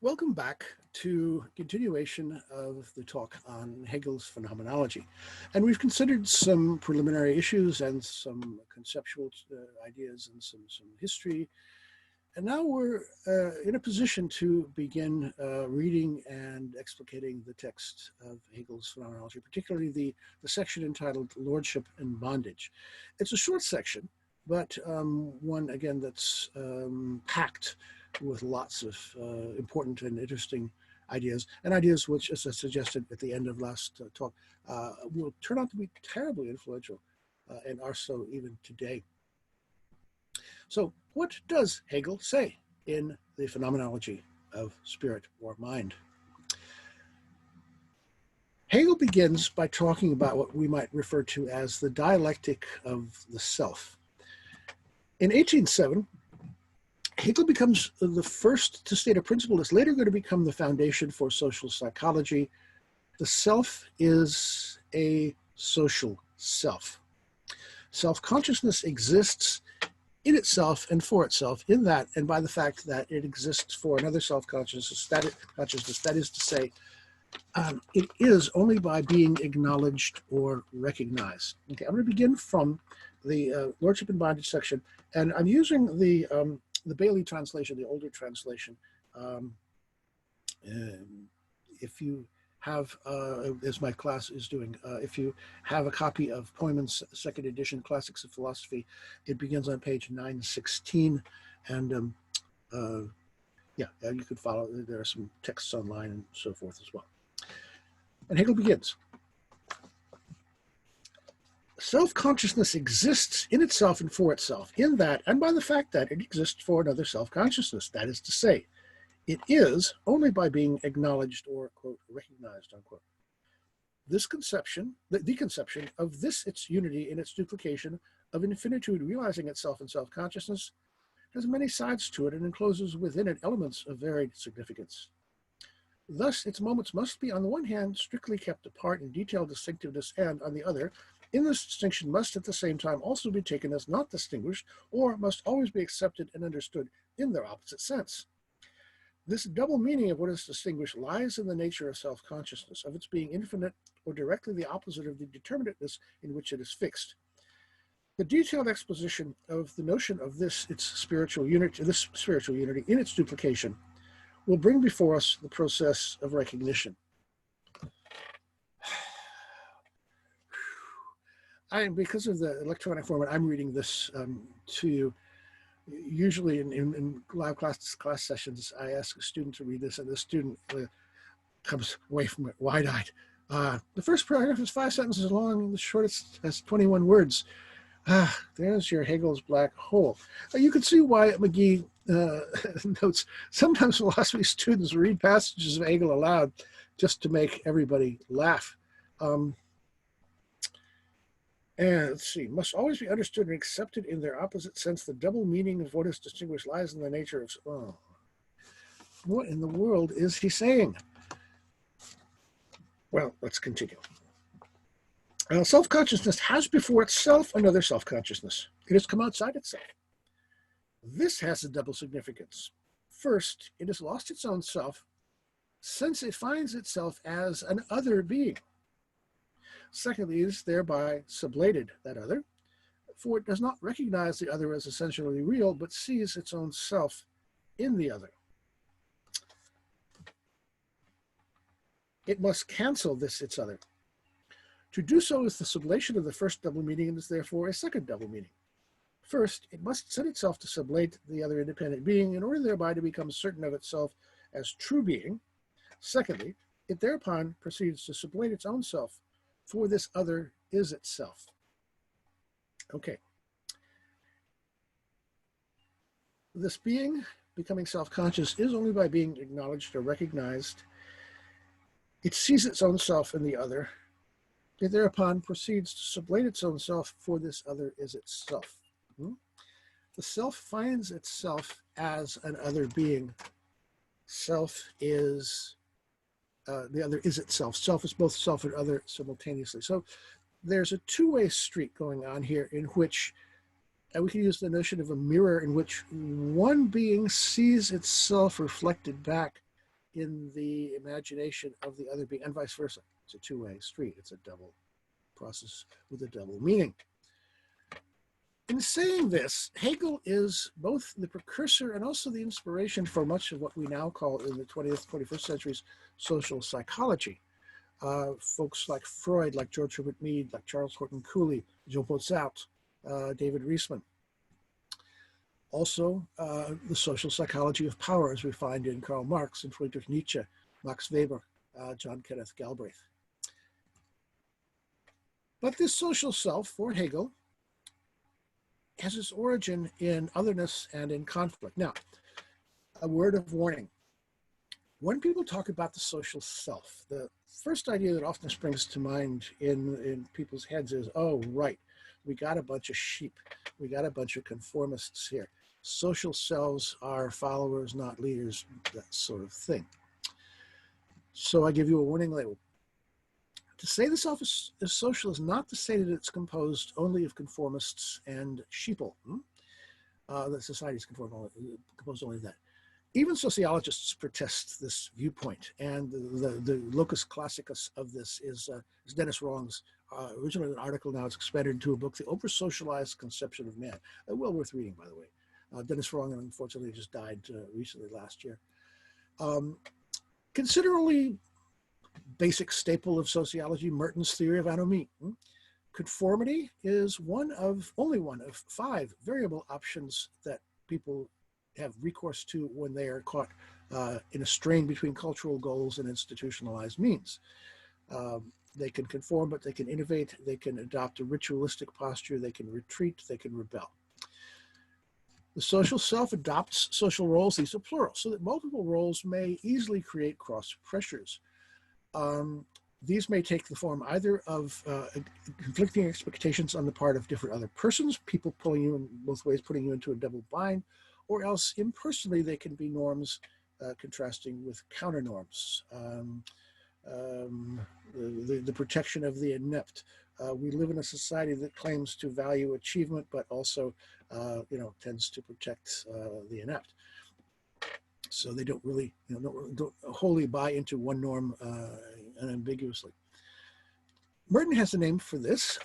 Welcome back to continuation of the talk on Hegel's phenomenology. And we've considered some preliminary issues and some conceptual ideas and some history. And now we're in a position to begin reading and explicating the text of Hegel's phenomenology, particularly the section entitled Lordship and Bondage. It's a short section, but one, again, that's packed with lots of important and interesting ideas, and ideas which, as I suggested at the end of last talk, will turn out to be terribly influential and are so even today. So what does Hegel say in the phenomenology of spirit or mind? Hegel begins by talking about what we might refer to as the dialectic of the self. In 1807, Hegel becomes the first to state a principle that's later going to become the foundation for social psychology. The self is a social self. Self-consciousness exists in itself and for itself, in that and by the fact that it exists for another self-consciousness, that is to say, it is only by being acknowledged or recognized. Okay, I'm going to begin from the Lordship and Bondage section, and I'm using the Bailey translation, the older translation. If you have, as my class is doing, if you have a copy of Poyman's second edition, Classics of Philosophy, it begins on page 916, and yeah, you could follow. There are some texts online and so forth as well. And Hegel begins. Self-consciousness exists in itself and for itself, in that and by the fact that it exists for another self-consciousness. That is to say, it is only by being acknowledged or, quote, recognized, unquote. This conception, the conception of this, its unity in its duplication of infinitude realizing itself in self-consciousness, has many sides to it and encloses within it elements of varied significance. Thus, its moments must be, on the one hand, strictly kept apart in detailed distinctiveness, and, on the other, in this distinction must at the same time also be taken as not distinguished, or must always be accepted and understood in their opposite sense. This double meaning of what is distinguished lies in the nature of self-consciousness, of its being infinite or directly the opposite of the determinateness in which it is fixed. The detailed exposition of the notion of this spiritual unity in its duplication will bring before us the process of recognition. Because of the electronic format, I'm reading this to you. Usually in live class sessions, I ask a student to read this, and the student comes away from it wide-eyed. The first paragraph is 5 sentences long, and the shortest has 21 words. There's your Hegel's black hole. You can see why McGee notes, sometimes philosophy students read passages of Hegel aloud just to make everybody laugh. And let's see, must always be understood and accepted in their opposite sense. The double meaning of what is distinguished lies in the nature of, what in the world is he saying? Well, let's continue. Self-consciousness has before itself another self-consciousness. It has come outside itself. This has a double significance. First, it has lost its own self, since it finds itself as an other being. Secondly, it is thereby sublated, that other, for it does not recognize the other as essentially real, but sees its own self in the other. It must cancel this its other. To do so is the sublation of the first double meaning, and is therefore a second double meaning. First, it must set itself to sublate the other independent being in order thereby to become certain of itself as true being. Secondly, it thereupon proceeds to sublate its own self, for this other is itself. Okay. This being, becoming self-conscious, is only by being acknowledged or recognized. It sees its own self in the other. It thereupon proceeds to sublate its own self, for this other is itself. The self finds itself as an other being. Self is, the other is itself. Self is both self and other simultaneously. So there's a two-way street going on here in which we can use the notion of a mirror in which one being sees itself reflected back in the imagination of the other being, and vice versa. It's a two-way street. It's a double process with a double meaning. In saying this, Hegel is both the precursor and also the inspiration for much of what we now call in the 20th, 21st centuries social psychology. Folks like Freud, like George Herbert Mead, like Charles Horton Cooley, Jean-Paul Sartre, David Reisman. Also, the social psychology of power, as we find in Karl Marx and Friedrich Nietzsche, Max Weber, John Kenneth Galbraith. But this social self, for Hegel, has its origin in otherness and in conflict. Now, a word of warning. When people talk about the social self, the first idea that often springs to mind in people's heads is, oh, right, we got a bunch of sheep. We got a bunch of conformists here. Social selves are followers, not leaders, that sort of thing. So I give you a warning label. To say the self is social is not to say that it's composed only of conformists and sheeple. That society is composed only of that. Even sociologists protest this viewpoint, and the locus classicus of this is Dennis Wrung's originally an article, now it's expanded into a book, The Over-Socialized Conception of Man. Well worth reading, by the way. Dennis Wrung, unfortunately, just died recently last year. Considerably basic staple of sociology, Merton's theory of anomie. Conformity is only one of 5 variable options that people have recourse to when they are caught in a strain between cultural goals and institutionalized means. They can conform, but they can innovate, they can adopt a ritualistic posture, they can retreat, they can rebel. The social self adopts social roles, these are plural, so that multiple roles may easily create cross pressures. These may take the form either of conflicting expectations on the part of different other persons, people pulling you in both ways, putting you into a double bind, or else impersonally they can be norms contrasting with counter norms. The protection of the inept. We live in a society that claims to value achievement, but also, tends to protect the inept. So they don't really, don't wholly buy into one norm unambiguously. Merton has a name for this.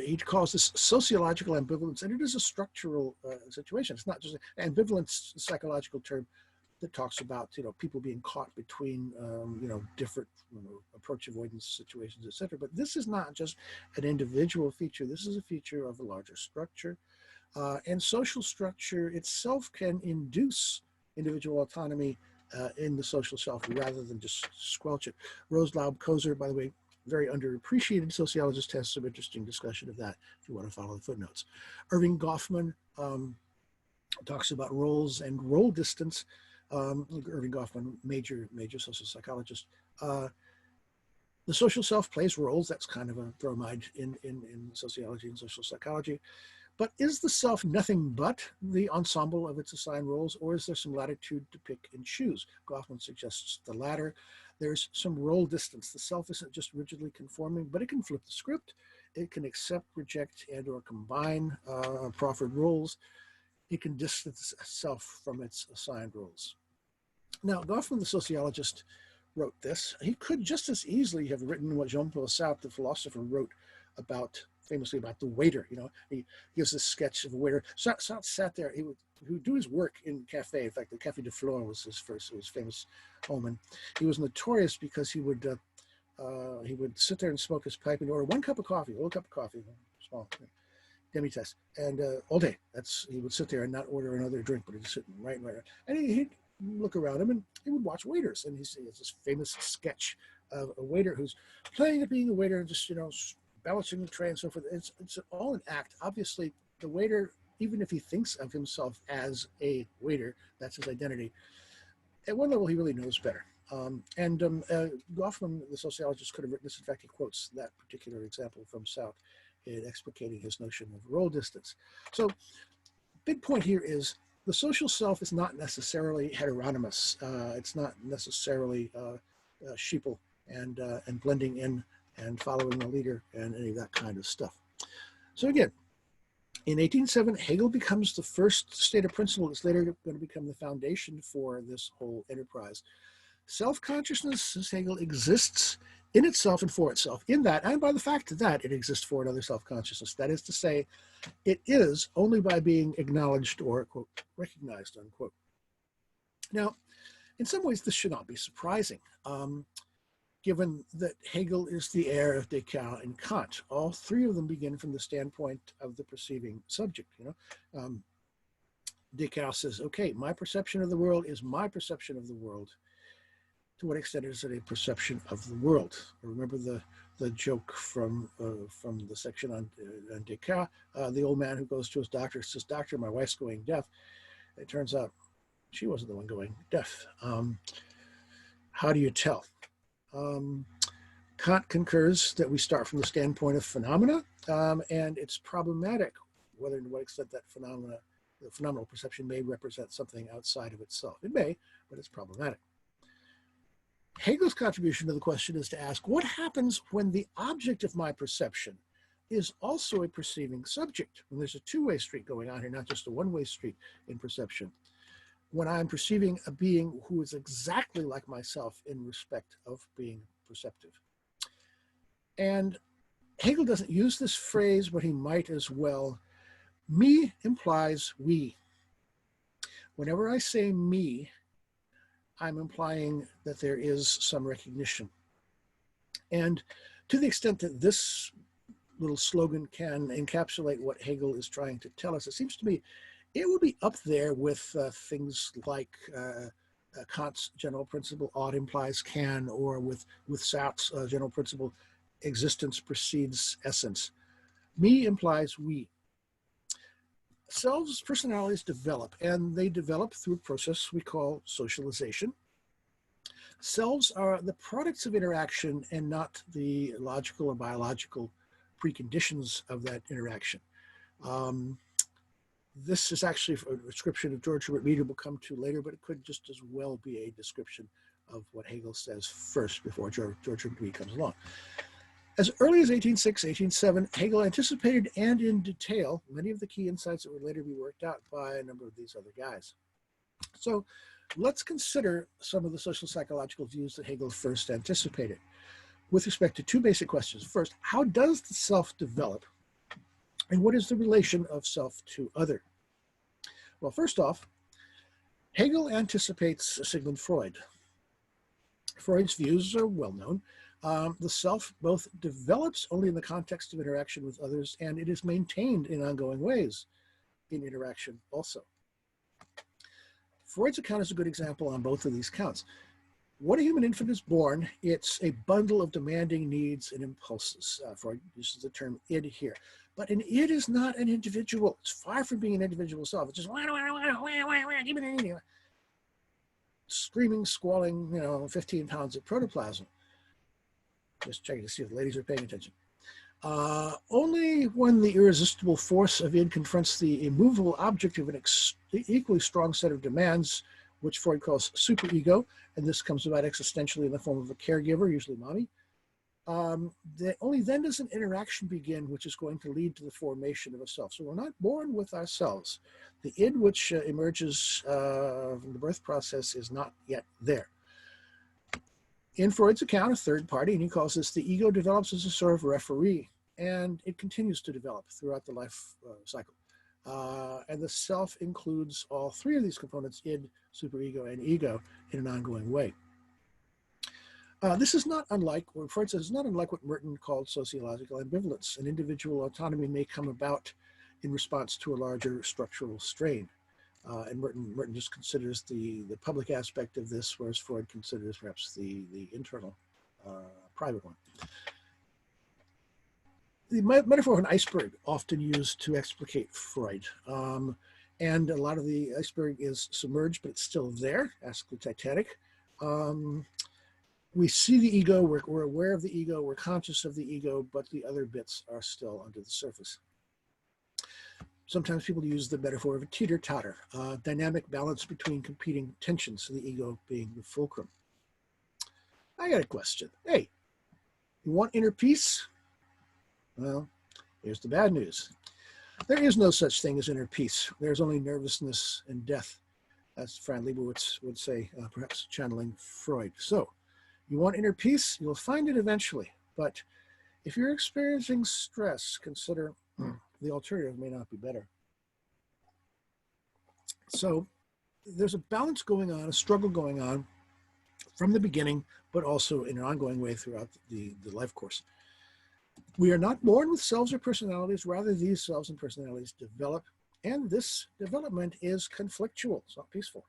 He calls this sociological ambivalence, and it is a structural situation. It's not just ambivalence, a psychological term that talks about, people being caught between, different approach avoidance situations, etc. But this is not just an individual feature. This is a feature of a larger structure. And social structure itself can induce individual autonomy in the social self rather than just squelch it. Roslaub Koser, by the way, very underappreciated sociologist, has some interesting discussion of that if you want to follow the footnotes. Irving Goffman talks about roles and role distance. Irving Goffman, major social psychologist. The social self plays roles. That's kind of a bromide in sociology and social psychology. But is the self nothing but the ensemble of its assigned roles, or is there some latitude to pick and choose? Goffman suggests the latter. There's some role distance. The self isn't just rigidly conforming, but it can flip the script. It can accept, reject, and or combine proffered roles. It can distance itself from its assigned roles. Now, Goffman, the sociologist, wrote this. He could just as easily have written what Jean-Paul Sartre, the philosopher, wrote famously about the waiter. He gives this sketch of a waiter. Sartre sat there. He would do his work in cafe. In fact, the Café de Flore was his famous home, and he was notorious because he would sit there and smoke his pipe and order one cup of coffee, a little cup of coffee, small demi-tasse, and all day. He would sit there and not order another drink, but he'd sit right, and he'd look around him and he would watch waiters, and he has this famous sketch of a waiter who's playing at being a waiter and just balancing the tray and so forth. It's all an act. Obviously, the waiter, even if he thinks of himself as a waiter, that's his identity. At one level, he really knows better. Goffman, the sociologist, could have written this. In fact, he quotes that particular example from Sartre in explicating his notion of role distance. So, big point here is the social self is not necessarily heteronymous. It's not necessarily sheeple and blending in and following the leader and any of that kind of stuff. So again, in 1807, Hegel becomes the first state of principle that's later going to become the foundation for this whole enterprise. Self-consciousness, says Hegel, exists in itself and for itself, in that and by the fact that it exists for another self-consciousness. That is to say, it is only by being acknowledged or, quote, recognized, unquote. Now, in some ways, this should not be surprising, given that Hegel is the heir of Descartes and Kant. All three of them begin from the standpoint of the perceiving subject. Descartes says, okay, my perception of the world is my perception of the world. To what extent is it a perception of the world? Remember the joke from the section on Descartes, the old man who goes to his doctor, says, "Doctor, my wife's going deaf." It turns out she wasn't the one going deaf. How do you tell? Kant concurs that we start from the standpoint of phenomena, and it's problematic whether and to what extent that the phenomenal perception may represent something outside of itself. It may, but it's problematic. Hegel's contribution to the question is to ask, what happens when the object of my perception is also a perceiving subject? When there's a two-way street going on here, not just a one-way street in perception. When I'm perceiving a being who is exactly like myself in respect of being perceptive. And Hegel doesn't use this phrase, but he might as well. Me implies we. Whenever I say me, I'm implying that there is some recognition. And to the extent that this little slogan can encapsulate what Hegel is trying to tell us, it seems to me it would be up there with things like Kant's general principle, ought implies can, or with Sartre's general principle, existence precedes essence. Me implies we. Selves, personalities develop, and they develop through a process we call socialization. Selves are the products of interaction and not the logical or biological preconditions of that interaction. This is actually a description of George Herbert Mead we'll come to later, but it could just as well be a description of what Hegel says first before George Herbert Mead comes along. As early as 1806, 1807, Hegel anticipated and in detail many of the key insights that would later be worked out by a number of these other guys. So let's consider some of the social psychological views that Hegel first anticipated with respect to two basic questions. First, how does the self develop? And what is the relation of self to other? Well, first off, Hegel anticipates Sigmund Freud. Freud's views are well known. The self both develops only in the context of interaction with others, and it is maintained in ongoing ways in interaction also. Freud's account is a good example on both of these counts. When a human infant is born, it's a bundle of demanding needs and impulses. Freud uses the term id here. But an id is not an individual. It's far from being an individual self. It's just screaming, squalling, 15 pounds of protoplasm. Just checking to see if the ladies are paying attention. Only when the irresistible force of id confronts the immovable object of an equally strong set of demands, which Freud calls superego, and this comes about existentially in the form of a caregiver, usually mommy, only then does an interaction begin, which is going to lead to the formation of a self. So we're not born with ourselves. The id which emerges from the birth process is not yet there. In Freud's account, a third party, and he calls this the ego, develops as a sort of referee, and it continues to develop throughout the life cycle. And the self includes all three of these components, id, superego, and ego, in an ongoing way. This is not unlike, what Freud says, is not unlike what Merton called sociological ambivalence. An individual autonomy may come about in response to a larger structural strain. And Merton just considers the public aspect of this, whereas Freud considers perhaps the internal, private one. The metaphor of an iceberg often used to explicate Freud. And a lot of the iceberg is submerged, but it's still there. Ask the Titanic. We see the ego, we're aware of the ego, we're conscious of the ego, but the other bits are still under the surface. Sometimes people use the metaphor of a teeter-totter, dynamic balance between competing tensions, the ego being the fulcrum. I got a question. Hey, you want inner peace? Well, here's the bad news. There is no such thing as inner peace. There's only nervousness and death. as Fran Lebowitz would say, perhaps channeling Freud. So you want inner peace, you'll find it eventually. But if you're experiencing stress, consider the alternative may not be better. So there's a balance going on, a struggle going on from the beginning, but also in an ongoing way throughout the life course. We are not born with selves or personalities, rather these selves and personalities develop, and this development is conflictual, it's not peaceful.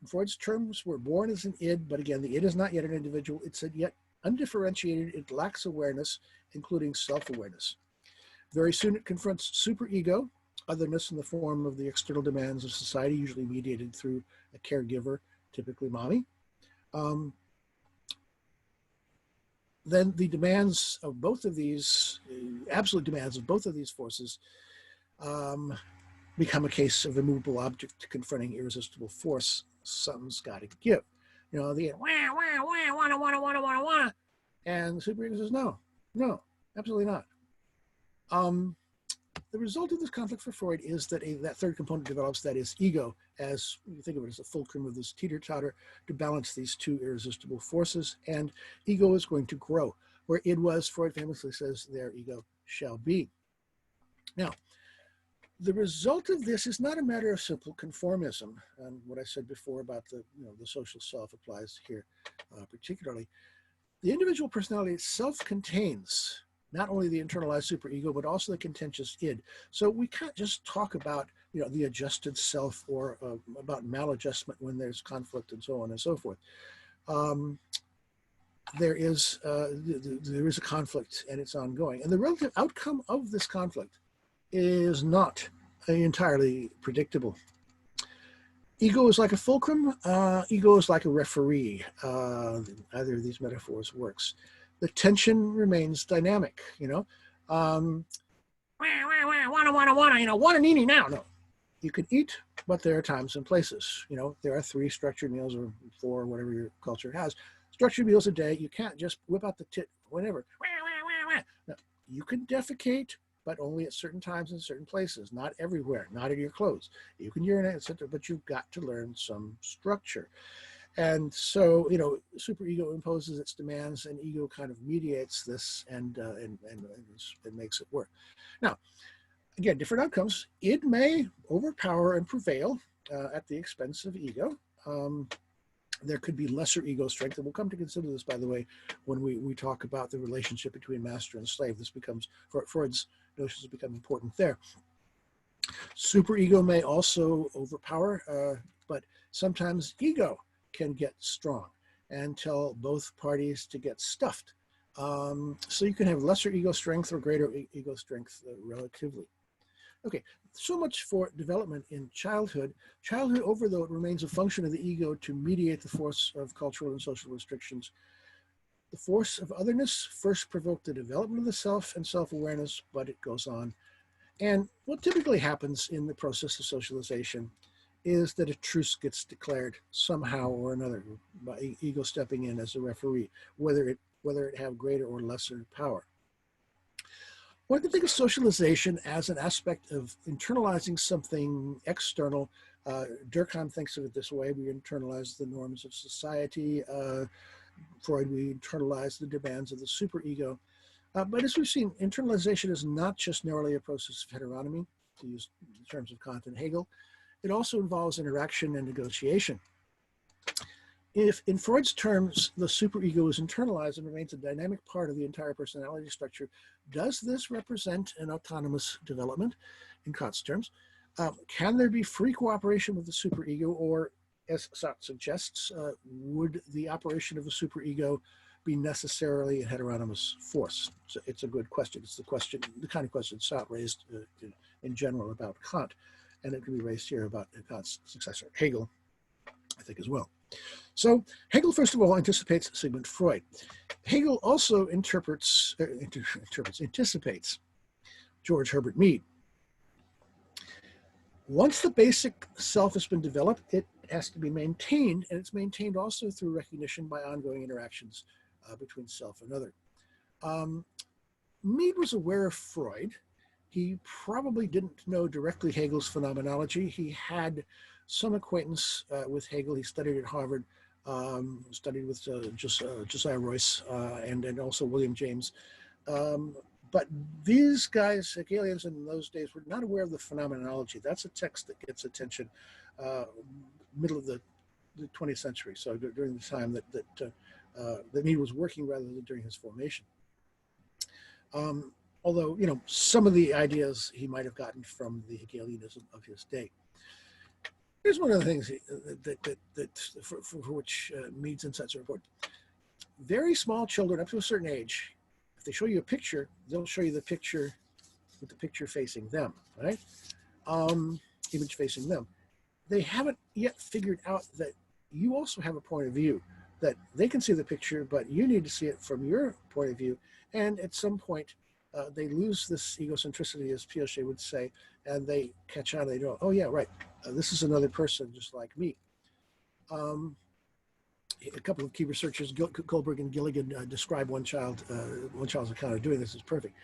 In Freud's terms, we're born as an id, but again, the id is not yet an individual, it's yet undifferentiated, it lacks awareness, including self-awareness. Very soon it confronts superego, otherness in the form of the external demands of society, usually mediated through a caregiver, typically mommy. Then the demands of both of these, absolute demands of both of these forces, become a case of immovable object confronting irresistible force. Something's got to give. You know, the wanna, and the superego says no, absolutely not. The result of this conflict for Freud is that that third component develops, that is ego, as you think of it as a fulcrum of this teeter-totter to balance these two irresistible forces, and ego is going to grow. Where id was, Freud famously says, there ego shall be. Now, the result of this is not a matter of simple conformism, and what I said before about the social self applies here particularly. The individual personality itself contains not only the internalized superego, but also the contentious id. So we can't just talk about the adjusted self or about maladjustment when there's conflict and so on and so forth. There is a conflict and it's ongoing. And the relative outcome of this conflict is not entirely predictable. Ego is like a fulcrum, ego is like a referee. Either of these metaphors works. The tension remains dynamic, wanna, needy now. No, you can eat, but there are times and places. There are 3 structured meals or 4, whatever your culture has. Structured meals a day. You can't just whip out the tit whenever. No, you can defecate, but only at certain times in certain places, not everywhere, not in your clothes. You can urinate, etc., but you've got to learn some structure. And so, superego imposes its demands, and ego kind of mediates this and makes it work. Now, again, different outcomes. Id may overpower and prevail at the expense of ego. There could be lesser ego strength, and we'll come to consider this, by the way, when we talk about the relationship between master and slave. This becomes, Freud's notions become important there. Superego may also overpower, but sometimes ego can get strong and tell both parties to get stuffed. So you can have lesser ego strength or greater ego strength relatively. Okay, so much for development in childhood. Childhood overload remains a function of the ego to mediate the force of cultural and social restrictions. The force of otherness first provoked the development of the self and self-awareness, but it goes on. And what typically happens in the process of socialization is that a truce gets declared somehow or another by ego stepping in as a referee, whether it have greater or lesser power. One can think of socialization as an aspect of internalizing something external. Durkheim thinks of it this way: we internalize the norms of society. Freud, we internalize the demands of the superego. But as we've seen, internalization is not just narrowly a process of heteronomy, to use the terms of Kant and Hegel. It also involves interaction and negotiation. If, in Freud's terms, the superego is internalized and remains a dynamic part of the entire personality structure, does this represent an autonomous development, in Kant's terms? Can there be free cooperation with the superego, or, as Sartre suggests, would the operation of the superego be necessarily a heteronomous force? So it's a good question. It's the kind of question Sartre raised in general about Kant, and it can be raised here about Kant's successor, Hegel, I think, as well. So Hegel, first of all, anticipates Sigmund Freud. Hegel also anticipates George Herbert Mead. Once the basic self has been developed, it has to be maintained, and it's maintained also through recognition by ongoing interactions between self and other. Mead was aware of Freud. He probably didn't know directly Hegel's phenomenology. He had some acquaintance with Hegel. He studied at Harvard, studied with Josiah Royce and also William James. But these guys, Hegelians in those days, were not aware of the phenomenology. That's a text that gets attention middle of the 20th century, so during the time that Mead was working rather than during his formation. Although, you know, some of the ideas he might have gotten from the Hegelianism of his day. Here's one of the things for which Mead's insights are important. Very small children up to a certain age, if they show you a picture, they'll show you the picture with the picture facing them, right? Image facing them. They haven't yet figured out that you also have a point of view, that they can see the picture, but you need to see it from your point of view. And at some point, they lose this egocentricity, as Piaget would say, and they catch on. They go, oh yeah, right. This is another person just like me. A couple of key researchers, Goldberg and Gilligan, describe one child's account of doing this is perfect.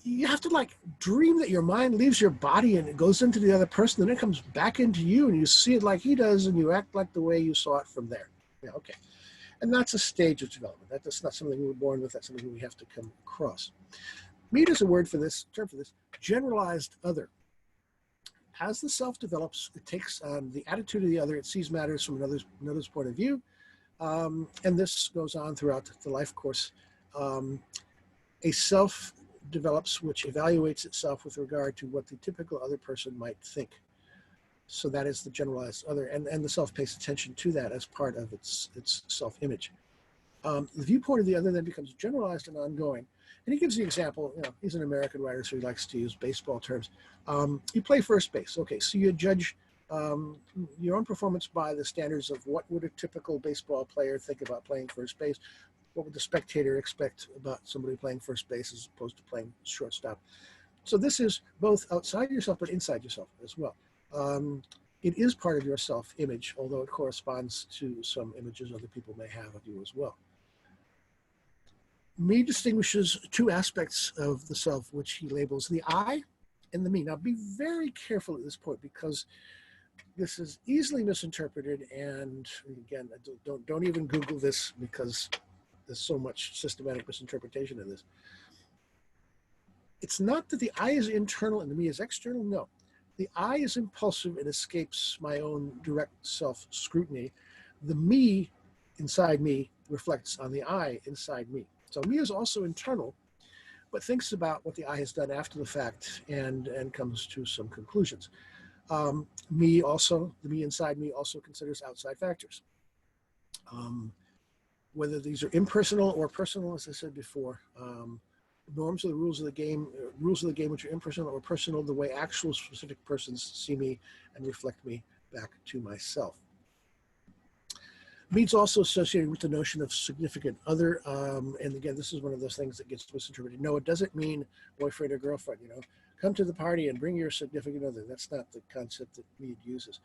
You have to like dream that your mind leaves your body and it goes into the other person, then it comes back into you and you see it like he does and you act like the way you saw it from there. Yeah, okay. And that's a stage of development. That's not something we were born with, that's something we have to come across. Mead is a term for this, generalized other. As the self develops, it takes on the attitude of the other, it sees matters from another's point of view, and this goes on throughout the life course. A self develops which evaluates itself with regard to what the typical other person might think. So that is the generalized other, and the self pays attention to that as part of its self-image. The viewpoint of the other then becomes generalized and ongoing. And he gives the example, you know, he's an American writer, so he likes to use baseball terms. You play first base. Okay, so you judge your own performance by the standards of what would a typical baseball player think about playing first base? What would the spectator expect about somebody playing first base as opposed to playing shortstop? So this is both outside yourself, but inside yourself as well. It is part of your self-image, although it corresponds to some images other people may have of you as well. Mead distinguishes two aspects of the self, which he labels the I and the me. Now, be very careful at this point because this is easily misinterpreted, and again, don't even Google this because there's so much systematic misinterpretation of this. It's not that the I is internal and the me is external. No, the I is impulsive and escapes my own direct self-scrutiny. The me inside me reflects on the I inside me. So me is also internal, but thinks about what the I has done after the fact and comes to some conclusions. The me inside me also considers outside factors. Whether these are impersonal or personal, as I said before, norms are the rules of the game which are impersonal or personal, the way actual specific persons see me and reflect me back to myself. Mead's also associated with the notion of significant other, and again, this is one of those things that gets misinterpreted. No, it doesn't mean boyfriend or girlfriend, you know, come to the party and bring your significant other. That's not the concept that Mead uses.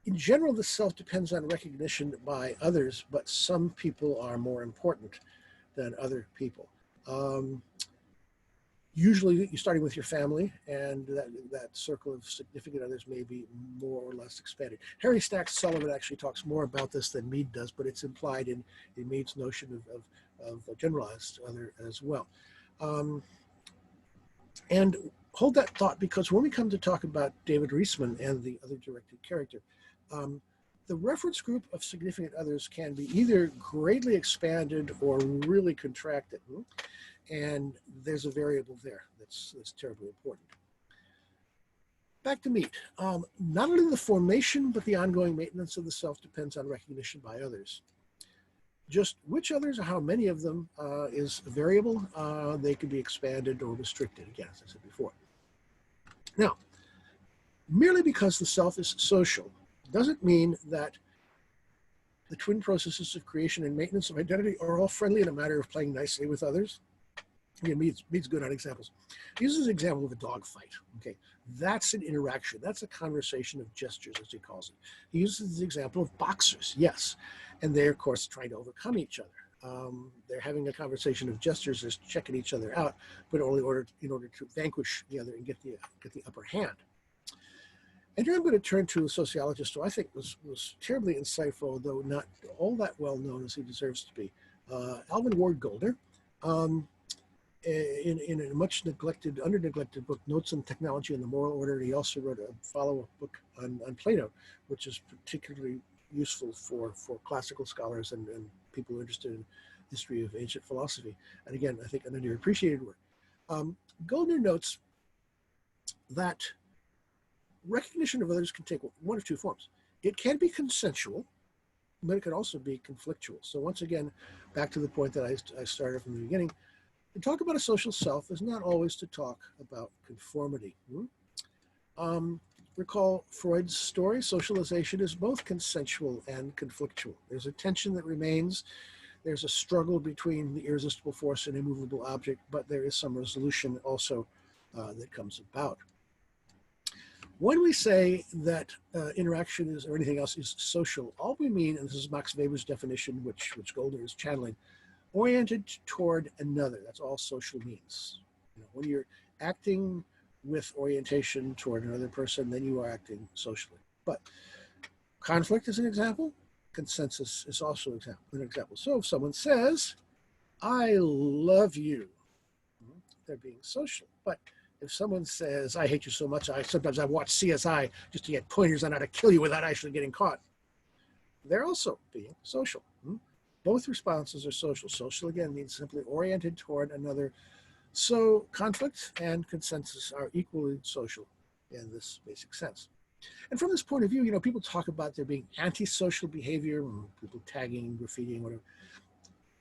In general, the self depends on recognition by others, but some people are more important than other people. Usually you're starting with your family, and that circle of significant others may be more or less expanded. Harry Stack Sullivan actually talks more about this than Mead does, but it's implied in Mead's notion of a generalized other as well. And hold that thought, because when we come to talk about David Reisman and the other directed character, the reference group of significant others can be either greatly expanded or really contracted. And there's a variable there that's terribly important. Back to Mead. Not only the formation, but the ongoing maintenance of the self depends on recognition by others. Just which others or how many of them is variable. They can be expanded or restricted, again, as I said before. Now, merely because the self is social doesn't mean that the twin processes of creation and maintenance of identity are all friendly in a matter of playing nicely with others. Again, Mead's good on examples. He uses an example of a dog fight. Okay, that's an interaction. That's a conversation of gestures, as he calls it. He uses the example of boxers, yes, and they're of course trying to overcome each other. They're having a conversation of gestures, just checking each other out, but only in order to vanquish the other and get the upper hand. And here I'm going to turn to a sociologist who I think was terribly insightful, though not all that well known as he deserves to be, Alvin Ward Goldner. Um, in a much neglected, under-neglected book, Notes on Technology and the Moral Order, he also wrote a follow-up book on Plato, which is particularly useful for classical scholars and people who are interested in history of ancient philosophy. And again, I think an underappreciated work. Goldner notes that recognition of others can take one of two forms. It can be consensual, but it can also be conflictual. So once again, back to the point that I started from the beginning, to talk about a social self is not always to talk about conformity. Recall Freud's story, socialization is both consensual and conflictual. There's a tension that remains. There's a struggle between the irresistible force and immovable object, but there is some resolution also that comes about. When we say that interaction is, or anything else is social, all we mean, and this is Max Weber's definition, which Goldner is channeling, oriented toward another. That's all social means. When you're acting with orientation toward another person, then you are acting socially. But conflict is an example. Consensus is also an example. So if someone says, I love you, they're being social. But if someone says, I hate you so much, sometimes I watch CSI just to get pointers on how to kill you without actually getting caught, they're also being social. Both responses are social. Social, again, means simply oriented toward another. So conflict and consensus are equally social in this basic sense. And from this point of view, people talk about there being antisocial behavior, people tagging, graffitiing, whatever.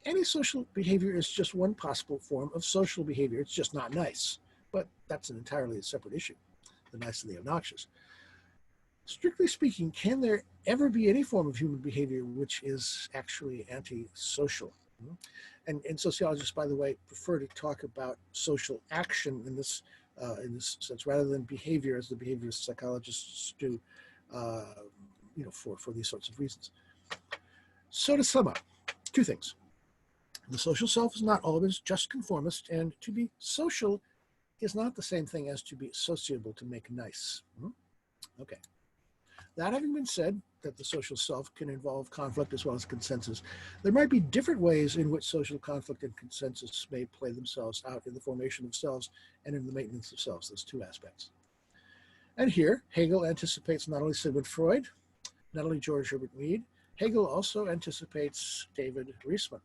Antisocial behavior is just one possible form of social behavior. It's just not nice. But that's an entirely separate issue, the nice and the obnoxious. Strictly speaking, can there ever be any form of human behavior which is actually antisocial? And sociologists, by the way, prefer to talk about social action in this sense, rather than behavior, as the behaviorist psychologists do, for these sorts of reasons. So to sum up, two things. The social self is not always just conformist, and to be social is not the same thing as to be sociable, to make nice. Okay. That having been said, that the social self can involve conflict as well as consensus, there might be different ways in which social conflict and consensus may play themselves out in the formation of selves and in the maintenance of selves. Those two aspects. And here, Hegel anticipates not only Sigmund Freud, not only George Herbert Mead, Hegel also anticipates David Riesman.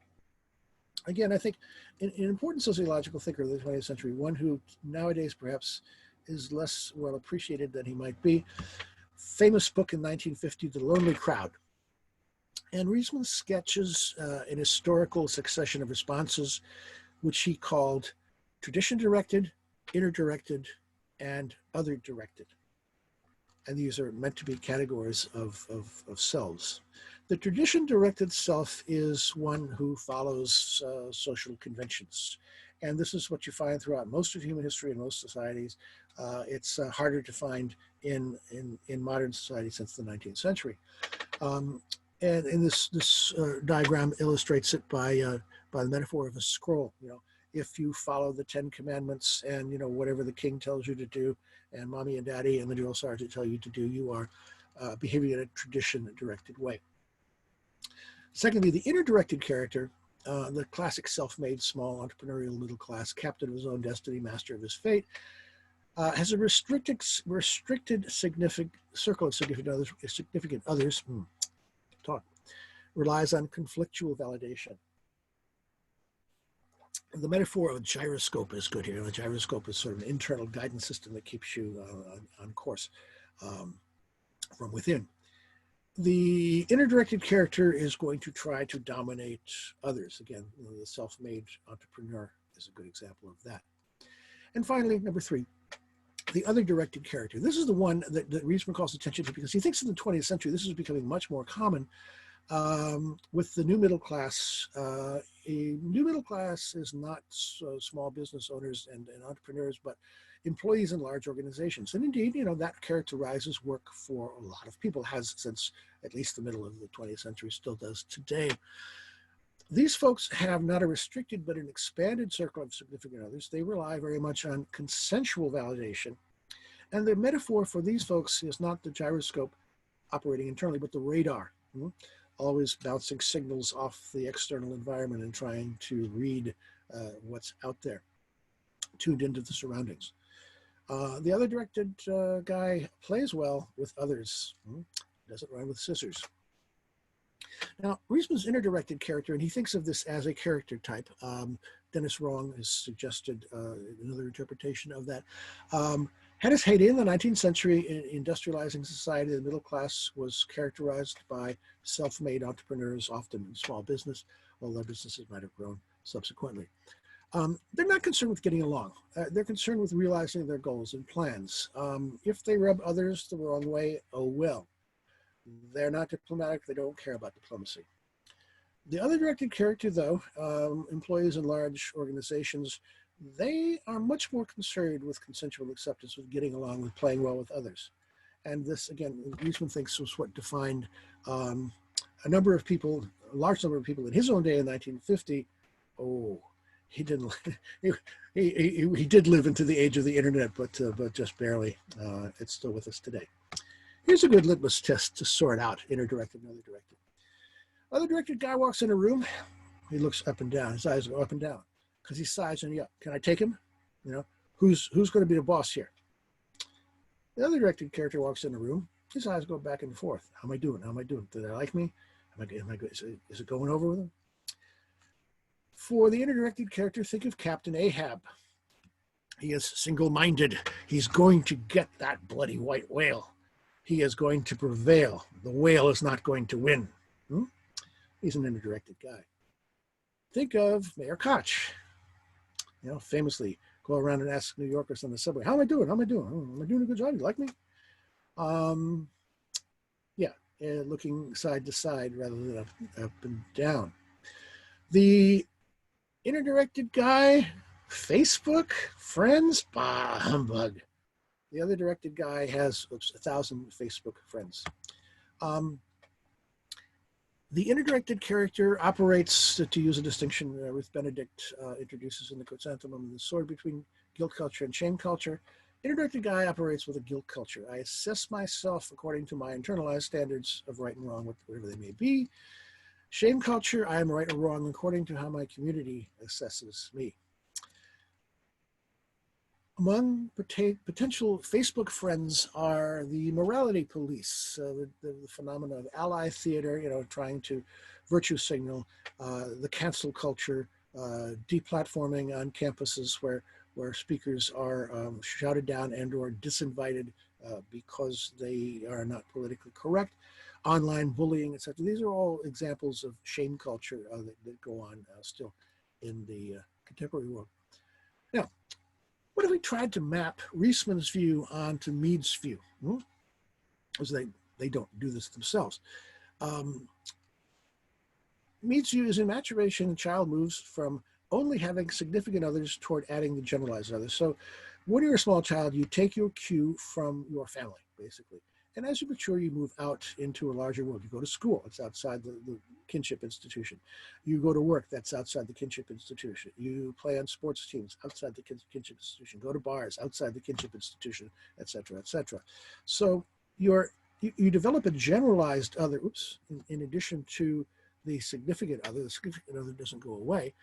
Again, I think an important sociological thinker of the 20th century, one who nowadays perhaps is less well appreciated than he might be. Famous book in 1950, The Lonely Crowd. And Riesman sketches an historical succession of responses, which he called tradition-directed, inner-directed, and other-directed. And these are meant to be categories of selves. The tradition-directed self is one who follows social conventions. And this is what you find throughout most of human history and most societies. It's harder to find in modern society since the 19th century. And this diagram illustrates it by the metaphor of a scroll. If you follow the 10 commandments and whatever the king tells you to do, and mommy and daddy and the drill sergeant tell you to do, you are behaving in a tradition-directed way. Secondly, the inner-directed character, the classic self-made, small, entrepreneurial, middle class, captain of his own destiny, master of his fate, has a restricted significant circle of significant others, relies on conflictual validation. The metaphor of a gyroscope is good here. The gyroscope is sort of an internal guidance system that keeps you on course from within. The inner-directed character is going to try to dominate others. Again, the self-made entrepreneur is a good example of that. And finally, number 3, the other-directed character. This is the one that Riesman calls attention to because he thinks in the 20th century this is becoming much more common with the new middle class. A new middle class is not small business owners and entrepreneurs, but employees in large organizations. And indeed, that characterizes work for a lot of people, has since at least the middle of the 20th century, still does today. These folks have not a restricted but an expanded circle of significant others. They rely very much on consensual validation. And the metaphor for these folks is not the gyroscope operating internally, but the radar, always bouncing signals off the external environment and trying to read what's out there, tuned into the surroundings. The other directed guy plays well with others, doesn't run with scissors. Now, Riesman's inner-directed character, and he thinks of this as a character type. Dennis Wrung has suggested another interpretation of that. Had its heyday in the 19th century. Industrializing society, the middle class was characterized by self-made entrepreneurs, often in small business, although their businesses might have grown subsequently. They're not concerned with getting along. They're concerned with realizing their goals and plans. If they rub others the wrong way, oh well. They're not diplomatic. They don't care about diplomacy. The other directed character, though, employees in large organizations, they are much more concerned with consensual acceptance, with getting along, with playing well with others. And this, again, Riesman thinks was what defined a number of people, a large number of people in his own day in 1950. Oh, he didn't. He did live into the age of the internet, but just barely. It's still with us today. Here's a good litmus test to sort out inner directed and other directed. Other directed guy walks in a room. He looks up and down. His eyes go up and down because he's sizing up. Can I take him? You know, who's going to be the boss here? The other directed character walks in a room. His eyes go back and forth. How am I doing? How am I doing? Do they like me? Am I good? Is it going over with them? For the inner directed character, think of Captain Ahab. He is single-minded. He's going to get that bloody white whale. He is going to prevail. The whale is not going to win. He's an inner directed guy. Think of Mayor Koch. You know, famously go around and ask New Yorkers on the subway, how am I doing? How am I doing? Am I doing a good job? You like me? Looking side to side rather than up and down. The inner directed guy, Facebook, friends, bah, humbug. The other directed guy has 1,000 Facebook friends. The inner directed character operates, to use a distinction Ruth Benedict introduces in the Chrysanthemum, the sword between guilt culture and shame culture. Inner directed guy operates with a guilt culture. I assess myself according to my internalized standards of right and wrong, whatever they may be. Shame culture, I am right or wrong according to how my community assesses me. Among potential Facebook friends are the morality police, the phenomena of ally theater, you know, trying to virtue signal, the cancel culture, deplatforming on campuses where speakers are shouted down and or disinvited because they are not politically correct, online bullying, etc. These are all examples of shame culture that go on still in the contemporary world. Now, what if we tried to map Riesman's view onto Mead's view? Because they don't do this themselves. Mead's view is in maturation, the child moves from only having significant others toward adding the generalized others. So when you're a small child, you take your cue from your family, basically. And as you mature, you move out into a larger world. You go to school, it's outside the kinship institution. You go to work, that's outside the kinship institution. You play on sports teams, outside the kinship institution. Go to bars, outside the kinship institution, et cetera, et cetera. So you develop a generalized other, in addition to the significant other. The significant other doesn't go away,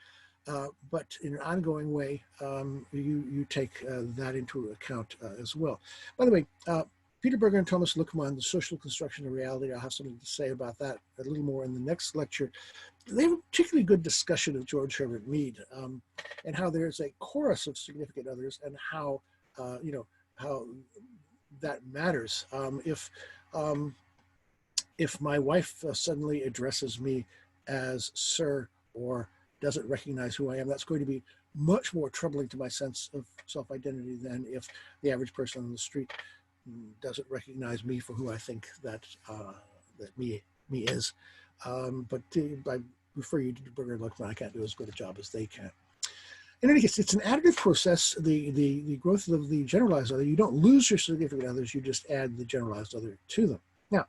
but in an ongoing way, you take that into account as well. By the way, Peter Berger and Thomas Luckmann, The Social Construction of Reality, I'll have something to say about that a little more in the next lecture. They have a particularly good discussion of George Herbert Mead and how there's a chorus of significant others and how, how that matters. If my wife suddenly addresses me as sir or doesn't recognize who I am, that's going to be much more troubling to my sense of self-identity than if the average person on the street doesn't recognize me for who I think that me is. But I refer you to Berger and Luckmann. I can't do as good a job as they can. In any case, it's an additive process, the growth of the generalized other. You don't lose your significant others, you just add the generalized other to them. Now,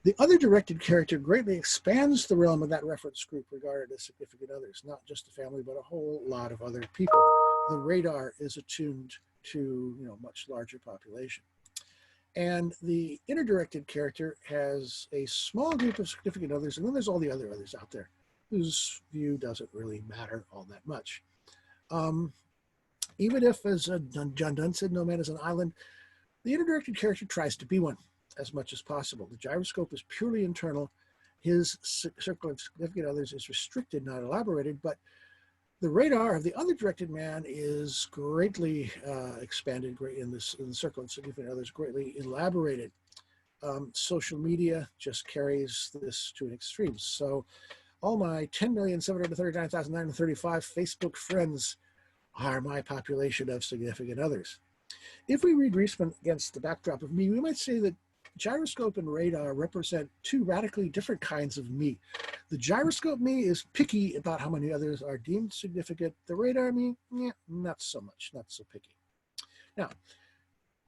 the other directed character greatly expands the realm of that reference group regarded as significant others, not just the family, but a whole lot of other people. the radar is attuned to, much larger population. And the inner-directed character has a small group of significant others, and then there's all the other others out there whose view doesn't really matter all that much. Even if, as John Donne said, no man is an island, the inner-directed character tries to be one as much as possible. The gyroscope is purely internal. His circle of significant others is restricted, not elaborated, but the radar of the other directed man is greatly expanded in the circle of significant others, greatly elaborated. Social media just carries this to an extreme. So all my 10,739,935 Facebook friends are my population of significant others. If we read Rubenstein against the backdrop of me, we might say that gyroscope and radar represent two radically different kinds of me. The gyroscope me is picky about how many others are deemed significant. The radar me, not so much, not so picky. Now,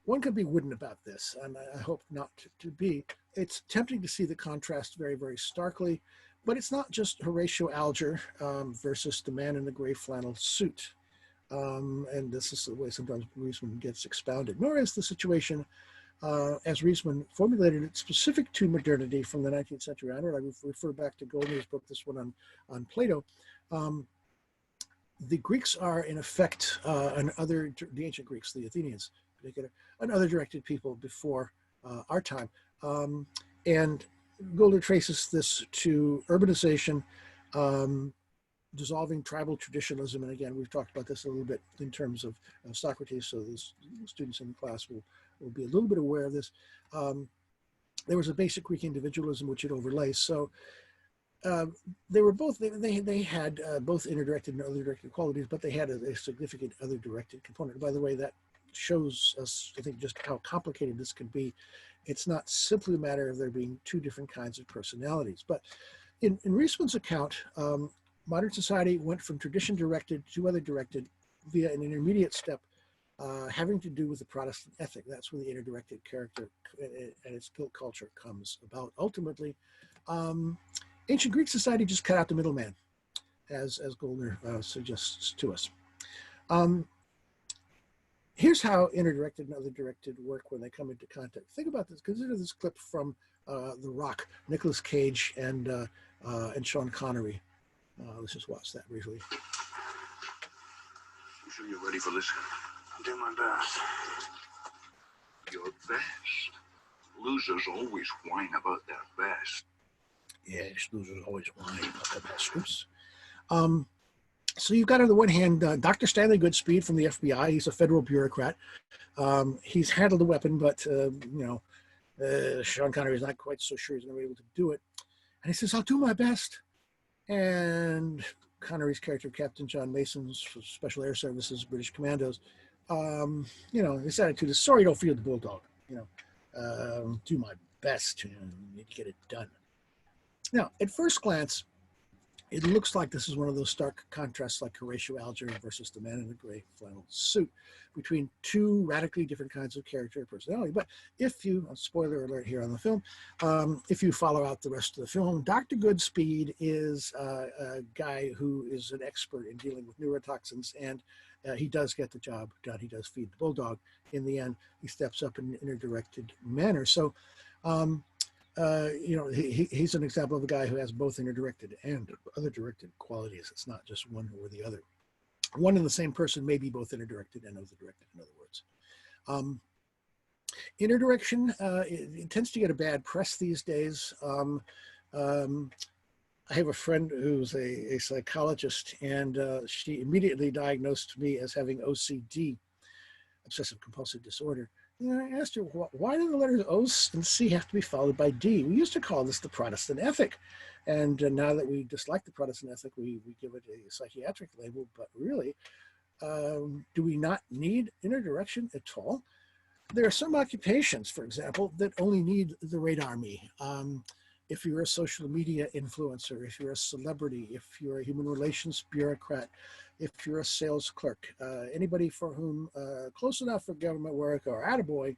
one could be wooden about this, and I hope not to be. It's tempting to see the contrast very, very starkly, but it's not just Horatio Alger versus the man in the gray flannel suit. And this is the way sometimes Rubenstein gets expounded, nor is the situation as Rubenstein formulated it specific to modernity from the 19th century onward. I refer back to Goldner's book, this one on Plato. The Greeks are in effect, the ancient Greeks, the Athenians in particular, and other directed people before our time. And Goldner traces this to urbanization, dissolving tribal traditionalism. And again, we've talked about this a little bit in terms of Socrates, so the students in the class will be a little bit aware of this. There was a basic Greek individualism which it overlays. So they were both, they had both inner-directed and other-directed qualities, but they had a significant other-directed component. By the way, that shows us, I think, just how complicated this can be. It's not simply a matter of there being two different kinds of personalities. But in Rubenstein's account, modern society went from tradition-directed to other-directed via an intermediate step having to do with the Protestant ethic. That's where the inner-directed character and its guilt culture comes about. Ultimately, ancient Greek society just cut out the middleman, as Goldner suggests to us. Here's how inner-directed and other-directed work when they come into contact. Think about this. Consider this clip from The Rock, Nicolas Cage and Sean Connery. Let's just watch that briefly. I'm sure you're ready for this. I'll do my best. Your best. Losers always whine about their best. Yes, losers always whine about their best. Oops. So you've got on the one hand, Dr. Stanley Goodspeed from the FBI. He's a federal bureaucrat. He's handled the weapon, but, Sean Connery is not quite so sure he's going to be able to do it. And he says, I'll do my best. And Connery's character, Captain John Mason's Special Air Services, British Commandos, his attitude is, sorry, don't feed the bulldog. Do my best. Need to get it done. Now, at first glance, it looks like this is one of those stark contrasts like Horatio Alger versus the man in the gray flannel suit between two radically different kinds of character and personality. But if you, spoiler alert here on the film, if you follow out the rest of the film, Dr. Goodspeed is a guy who is an expert in dealing with neurotoxins, and he does get the job done. He does feed the bulldog. In the end, he steps up in an inner-directed manner. So, he's an example of a guy who has both inner-directed and other-directed qualities. It's not just one or the other. One and the same person may be both inner-directed and other-directed, in other words. Inner direction, it tends to get a bad press these days. I have a friend who's a psychologist, and she immediately diagnosed me as having OCD, obsessive compulsive disorder. And I asked her, why do the letters O and C have to be followed by D? We used to call this the Protestant ethic. And now that we dislike the Protestant ethic, we give it a psychiatric label. But really, do we not need inner direction at all? There are some occupations, for example, that only need the radar me. If you're a social media influencer, if you're a celebrity, if you're a human relations bureaucrat, if you're a sales clerk, anybody for whom close enough for government work or attaboy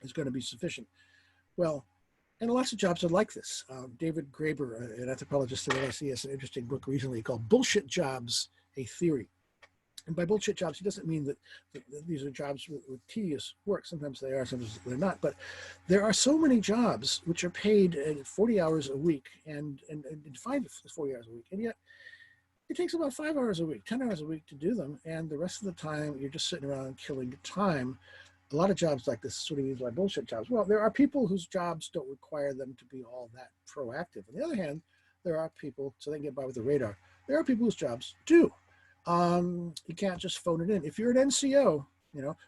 is going to be sufficient. Well, and lots of jobs are like this. David Graeber, an anthropologist at LSE, has an interesting book recently called Bullshit Jobs, A Theory. And by bullshit jobs, he doesn't mean that these are jobs with tedious work. Sometimes they are, sometimes they're not. But there are so many jobs which are paid at 40 hours a week and defined as 40 hours a week. And yet it takes about 5 hours a week, 10 hours a week to do them. And the rest of the time, you're just sitting around killing time. A lot of jobs like this is what he means by bullshit jobs. Well, there are people whose jobs don't require them to be all that proactive. On the other hand, there are people, so they can get by with the radar. There are people whose jobs do. You can't just phone it in. If you're an NCO,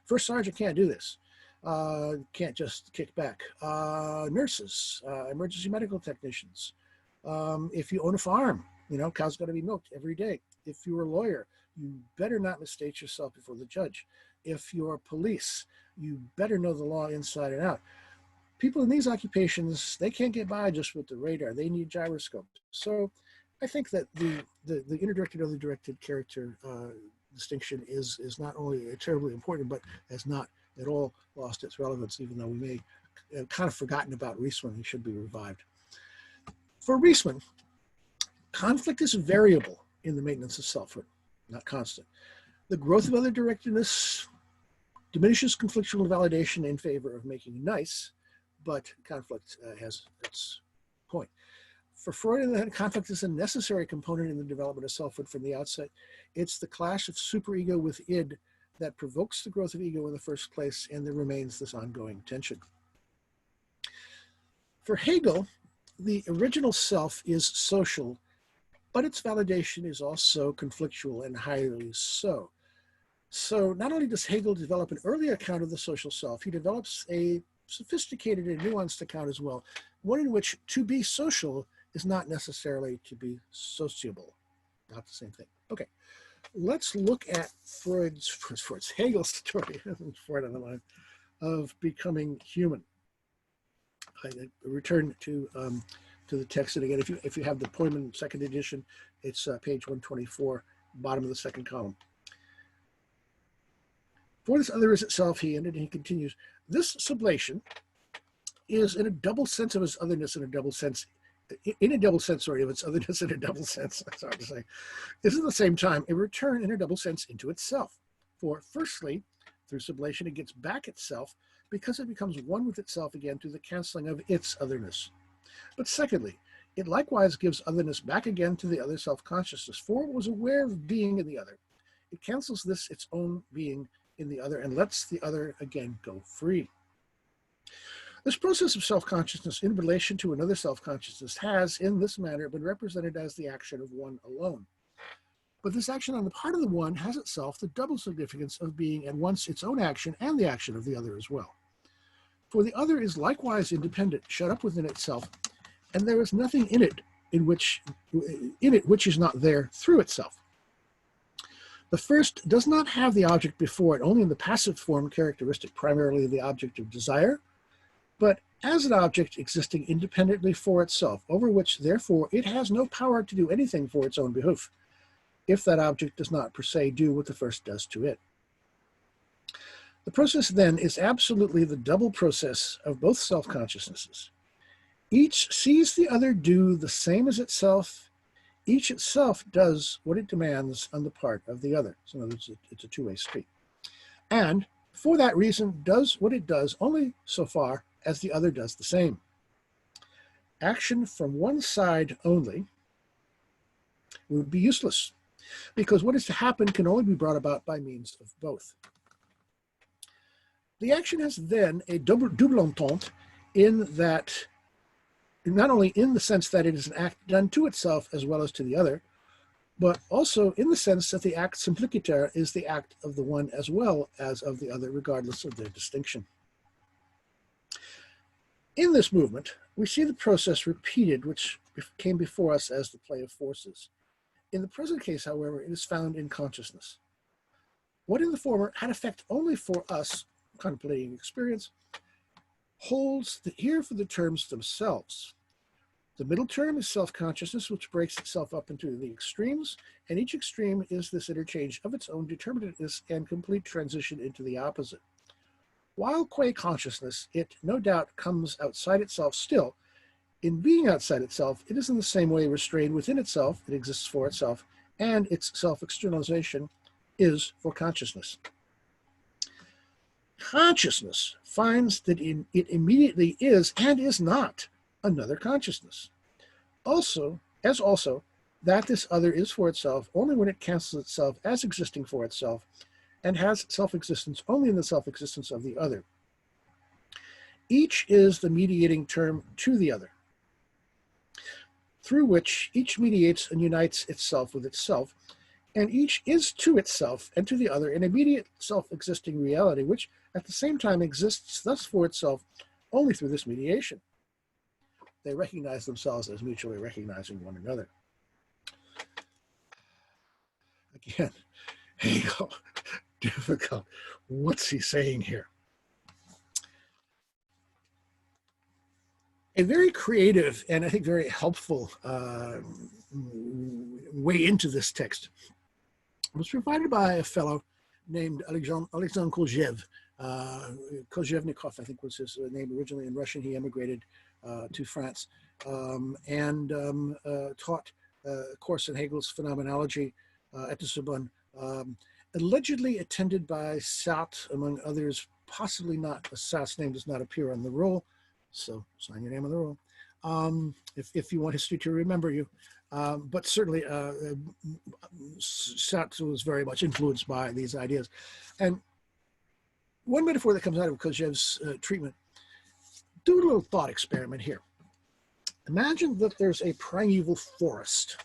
first sergeant can't do this. Can't just kick back. Nurses, emergency medical technicians. If you own a farm, cows got to be milked every day. If you're a lawyer, you better not mistake yourself before the judge. If you're police, you better know the law inside and out. People in these occupations, they can't get by just with the radar. They need gyroscopes. So I think that the inner-directed, other-directed character distinction is not only terribly important, but has not at all lost its relevance, even though we may have kind of forgotten about Riesman. He should be revived. For Riesman, conflict is variable in the maintenance of selfhood, not constant. The growth of other-directedness diminishes conflictual validation in favor of making nice, but conflict has its point. For Freud, conflict is a necessary component in the development of selfhood from the outset. It's the clash of superego with id that provokes the growth of ego in the first place, and there remains this ongoing tension. For Hegel, the original self is social, but its validation is also conflictual and highly so. So not only does Hegel develop an early account of the social self, he develops a sophisticated and nuanced account as well, one in which to be social is not necessarily to be sociable. Not the same thing. Okay, let's look at Hegel's story, Freud on the line, of becoming human. I return to the text, and again, if you have the Poemen second edition, it's page 124, bottom of the second column. For this other is itself, he ended, and he continues, this sublation is in a double sense of its otherness of its otherness in a double sense, that's hard to say, is at the same time a return in a double sense into itself. For firstly, through sublation, it gets back itself because it becomes one with itself again through the canceling of its otherness. But secondly, it likewise gives otherness back again to the other self-consciousness, for it was aware of being in the other. It cancels this, its own being in the other, and lets the other again go free. This process of self-consciousness in relation to another self-consciousness has, in this manner, been represented as the action of one alone. But this action on the part of the one has itself the double significance of being at once its own action and the action of the other as well. For the other is likewise independent, shut up within itself, and there is nothing in it which is not there through itself. The first does not have the object before it only in the passive form characteristic, primarily the object of desire, but as an object existing independently for itself, over which, therefore, it has no power to do anything for its own behoof, if that object does not per se do what the first does to it. The process, then, is absolutely the double process of both self-consciousnesses. Each sees the other do the same as itself. Each itself does what it demands on the part of the other. So in other words, it's a two-way street. And for that reason, does what it does only so far as the other does the same. Action from one side only would be useless, because what is to happen can only be brought about by means of both. The action has then a double entente in that, not only in the sense that it is an act done to itself as well as to the other, but also in the sense that the act simpliciter is the act of the one as well as of the other, regardless of their distinction. In this movement, we see the process repeated, which came before us as the play of forces. In the present case, however, it is found in consciousness. What in the former had effect only for us, contemplating experience, holds here for the terms themselves. The middle term is self-consciousness, which breaks itself up into the extremes, and each extreme is this interchange of its own determinateness and complete transition into the opposite. While qua consciousness, it no doubt comes outside itself still. In being outside itself, it is in the same way restrained within itself, it exists for itself, and its self-externalization is for consciousness. Consciousness finds that it immediately is and is not another consciousness. Also, that this other is for itself only when it cancels itself as existing for itself and has self-existence only in the self-existence of the other. Each is the mediating term to the other, through which each mediates and unites itself with itself, and each is to itself and to the other an immediate self-existing reality, which at the same time exists thus for itself only through this mediation. They recognize themselves as mutually recognizing one another. Again, Hegel, difficult. What's he saying here? A very creative and I think very helpful way into this text was provided by a fellow named Alexander Kojève. Kojèvnikov, I think was his name originally. In Russian, he emigrated to France and taught a course in Hegel's Phenomenology at the Sorbonne, allegedly attended by Sartre, among others, possibly not. Sartre's name does not appear on the roll, so sign your name on the roll if you want history to remember you. But certainly Sartre was very much influenced by these ideas. And one metaphor that comes out of Kojève's treatment, do a little thought experiment here. Imagine that there's a primeval forest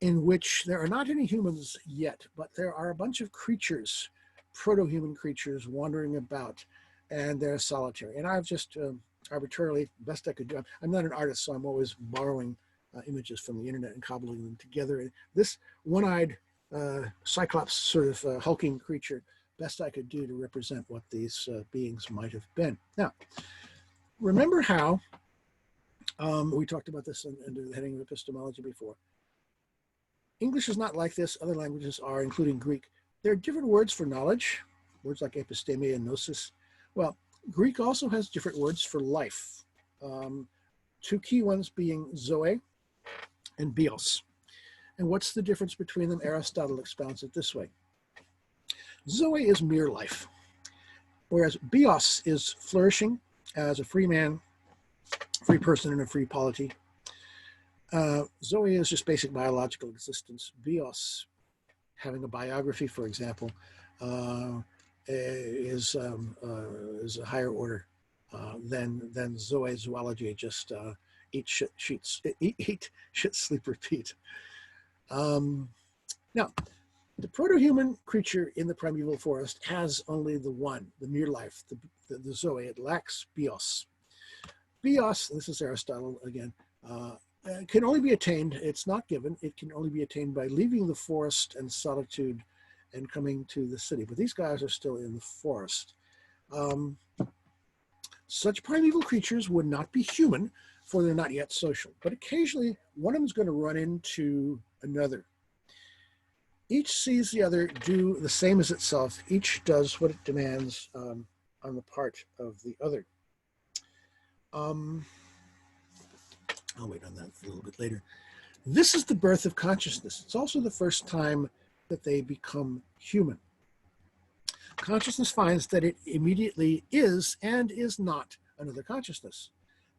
in which there are not any humans yet, but there are a bunch of creatures, proto-human creatures wandering about, and they're solitary. And I've just arbitrarily, best I could do, I'm not an artist, so I'm always borrowing images from the internet and cobbling them together. And this one-eyed cyclops sort of hulking creature, best I could do to represent what these beings might have been. Now, remember how we talked about this under the heading of epistemology before. English is not like this. Other languages are, including Greek. There are different words for knowledge, words like episteme and gnosis. Well, Greek also has different words for life. Two key ones being zoe and bios. And what's the difference between them? Aristotle expounds it this way. Zoe is mere life, whereas bios is flourishing as a free man, free person in a free polity. Zoe is just basic biological existence. Bios, having a biography, for example, is a higher order than Zoe, zoology, just eat, shit, sleep, repeat. Now, the proto-human creature in the primeval forest has only the one, the mere life, the Zoe. It lacks bios. Bios, this is Aristotle again, can only be attained, it's not given, it can only be attained by leaving the forest and solitude and coming to the city. But these guys are still in the forest. Such primeval creatures would not be human, for they're not yet social. But occasionally, one of them is going to run into another. Each sees the other do the same as itself. Each does what it demands on the part of the other. I'll wait on that a little bit later. This is the birth of consciousness. It's also the first time that they become human. Consciousness finds that it immediately is and is not another consciousness,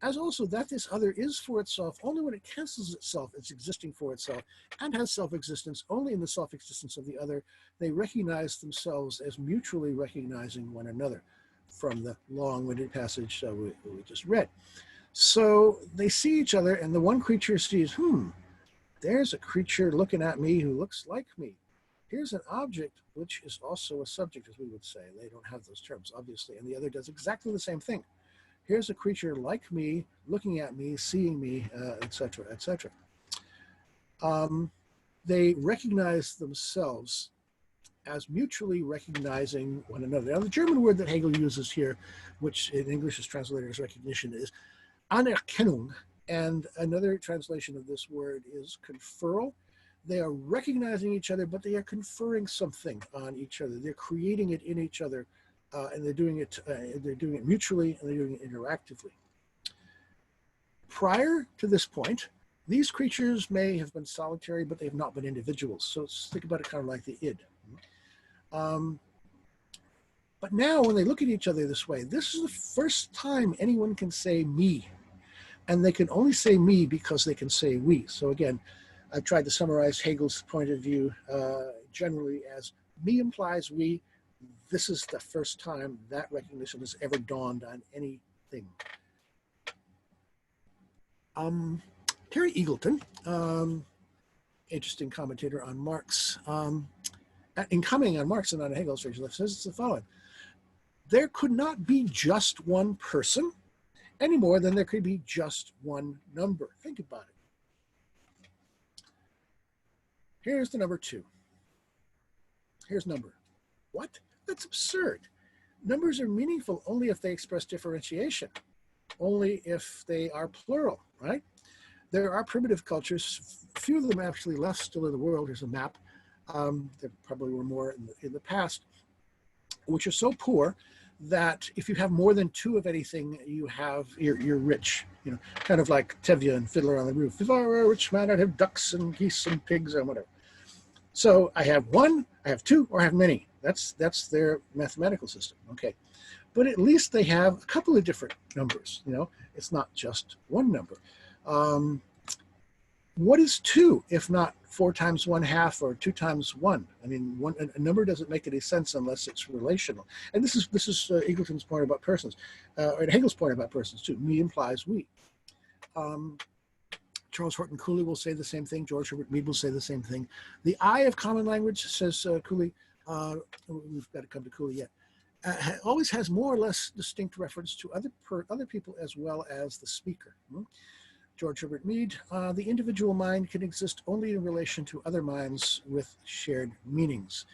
as also that this other is for itself only when it cancels itself as existing for itself and has self-existence only in the self-existence of the other. They recognize themselves as mutually recognizing one another, from the long-winded passage we just read. So they see each other, and the one creature sees, there's a creature looking at me who looks like me. Here's an object which is also a subject, as we would say. They don't have those terms, obviously, and the other does exactly the same thing. Here's a creature like me, looking at me, seeing me, etc., etc. They recognize themselves as mutually recognizing one another. Now, the German word that Hegel uses here, which in English is translated as recognition, is Anerkennung, and another translation of this word is conferral. They are recognizing each other, but they are conferring something on each other. They're creating it in each other, and they're doing it mutually, and they're doing it interactively. Prior to this point, These creatures may have been solitary, but they have not been individuals. So let's think about it kind of like the id. Um, but now when they look at each other this way, this is the first time anyone can say me. And they can only say me because they can say we. So again, I've tried to summarize Hegel's point of view generally as me implies we. This is the first time that recognition has ever dawned on anything. Terry Eagleton, interesting commentator on Marx, in commenting on Marx and on Hegel's version, says the following: there could not be just one person any more than there could be just one number. Think about it. Here's the number 2. Here's number. What? That's absurd. Numbers are meaningful only if they express differentiation, only if they are plural, right? There are primitive cultures, few of them actually left still in the world. Here's a map. There probably were more in the past, which are so poor that if you have more than 2 of anything, you're rich. You know, kind of like Tevye and Fiddler on the Roof. If I were a rich man, I'd have ducks and geese and pigs and whatever. So I have 1, I have 2, or I have many. That's their mathematical system. Okay, but at least they have a couple of different numbers. You know, it's not just one number. What is 2 if not 4 times 1/2 or 2 times 1? I mean, a number doesn't make any sense unless it's relational. And this is Eagleton's point about persons, and Hegel's point about persons too. Me implies we. Charles Horton Cooley will say the same thing. George Herbert Mead will say the same thing. The I of common language, says Cooley, we've got to come to Cooley yet, always has more or less distinct reference to other people as well as the speaker. George Herbert Mead, the individual mind can exist only in relation to other minds with shared meanings.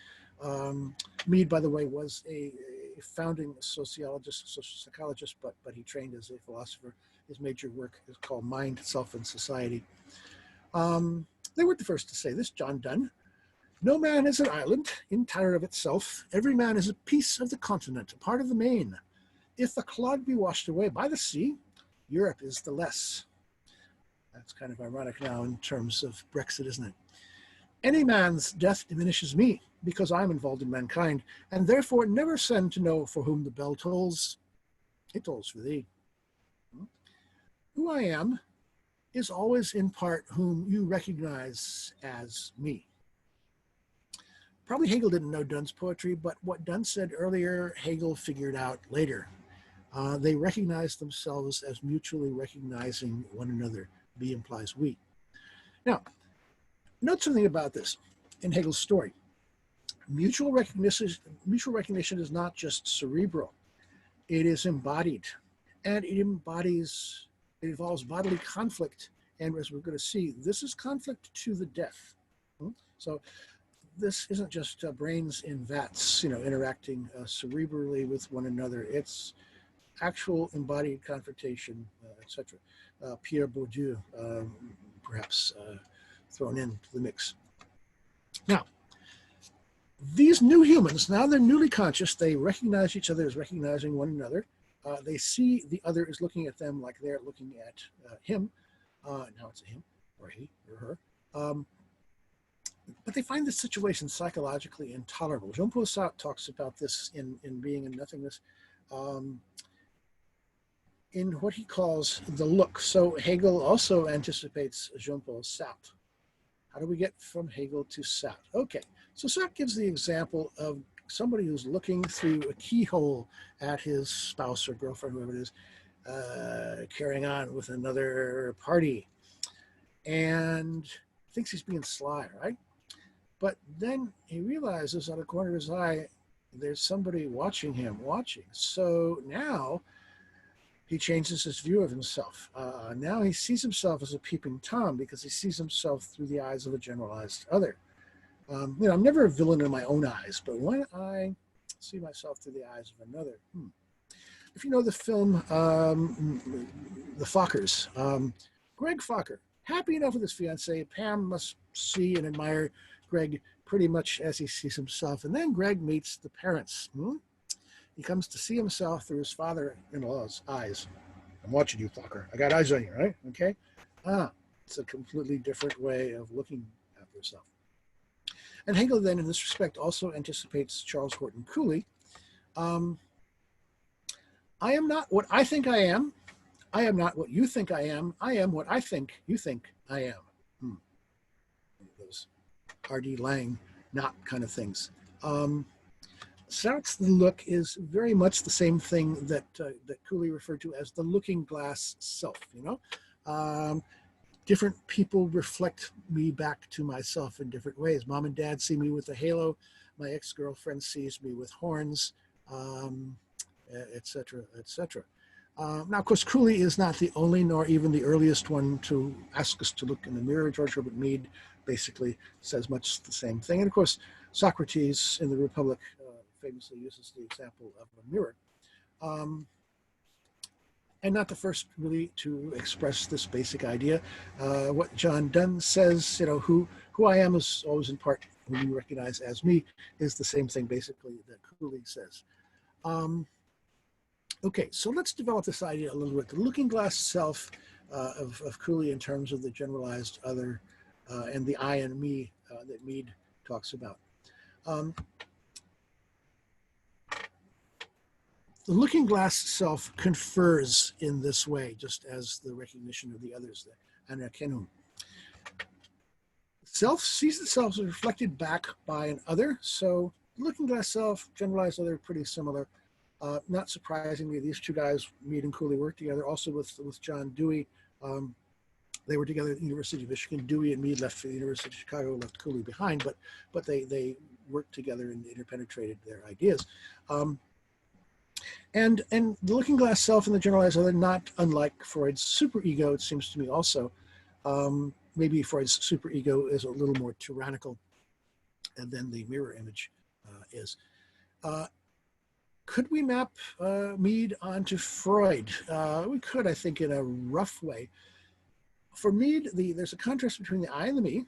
Mead, by the way, was a founding sociologist, social psychologist, but he trained as a philosopher. His major work is called Mind, Self, and Society. They weren't the first to say this. John Donne. No man is an island, entire of itself. Every man is a piece of the continent, a part of the main. If the clod be washed away by the sea, Europe is the less. That's kind of ironic now in terms of Brexit, isn't it? Any man's death diminishes me, because I'm involved in mankind, and therefore never send to know for whom the bell tolls. It tolls for thee. Who I am is always in part whom you recognize as me. Probably Hegel didn't know Donne's poetry, but what Donne said earlier, Hegel figured out later. They recognize themselves as mutually recognizing one another. Be implies we. Now, note something about this in Hegel's story. Mutual recognition is not just cerebral. It is embodied, and it involves bodily conflict. And as we're going to see, this is conflict to the death. So this isn't just brains in vats, interacting cerebrally with one another. It's actual embodied confrontation, etc. Pierre Bourdieu, perhaps thrown into the mix. Now, these new humans, now they're newly conscious. They recognize each other as recognizing one another. They see the other is looking at them like they're looking at him. Now it's a him, or he, or her. But they find this situation psychologically intolerable. Jean-Paul Sartre talks about this in Being and Nothingness, in what he calls the look. So Hegel also anticipates Jean-Paul Sartre. How do we get from Hegel to Sartre? Okay, so Sartre gives the example of somebody who's looking through a keyhole at his spouse or girlfriend, whoever it is, carrying on with another party, and thinks he's being sly, right? But then he realizes out of the corner of his eye, there's somebody watching him. So now he changes his view of himself. Now he sees himself as a peeping Tom because he sees himself through the eyes of a generalized other. I'm never a villain in my own eyes, but when I see myself through the eyes of another. If you know the film, The Fockers, Greg Focker, happy enough with his fiancée, Pam must see and admire Greg pretty much as he sees himself. And then Greg meets the parents. He comes to see himself through his father-in-law's eyes. I'm watching you, Focker. I got eyes on you, right? Okay. It's a completely different way of looking at yourself. And Hegel then, in this respect, also anticipates Charles Horton Cooley. I am not what I think I am. I am not what you think I am. I am what I think you think I am. Those R.D. Lang, not kind of things. Sartre's look is very much the same thing that that Cooley referred to as the looking glass self. Different people reflect me back to myself in different ways. Mom and dad see me with a halo. My ex-girlfriend sees me with horns, etc., etc. Now, of course, Cooley is not the only nor even the earliest one to ask us to look in the mirror. George Herbert Mead basically says much the same thing. And of course, Socrates in the Republic famously uses the example of a mirror. And not the first really to express this basic idea. What John Donne says, who I am is always in part who you recognize as me, is the same thing basically that Cooley says. Okay, so let's develop this idea a little bit. The looking glass self of Cooley in terms of the generalized other and the I and me that Mead talks about. The looking glass self confers in this way, just as the recognition of the others, the anerkennung. Self sees itself as reflected back by an other. So looking glass self, generalized other, pretty similar. Not surprisingly, these two guys, Mead and Cooley, worked together. Also with John Dewey, they were together at the University of Michigan. Dewey and Mead left for the University of Chicago, left Cooley behind, but they worked together and interpenetrated their ideas. And the looking glass self and the generalized other, not unlike Freud's superego, it seems to me also. Maybe Freud's superego is a little more tyrannical than the mirror image is. Could we map Mead onto Freud? We could, I think, in a rough way. For Mead, there's a contrast between the I and the me.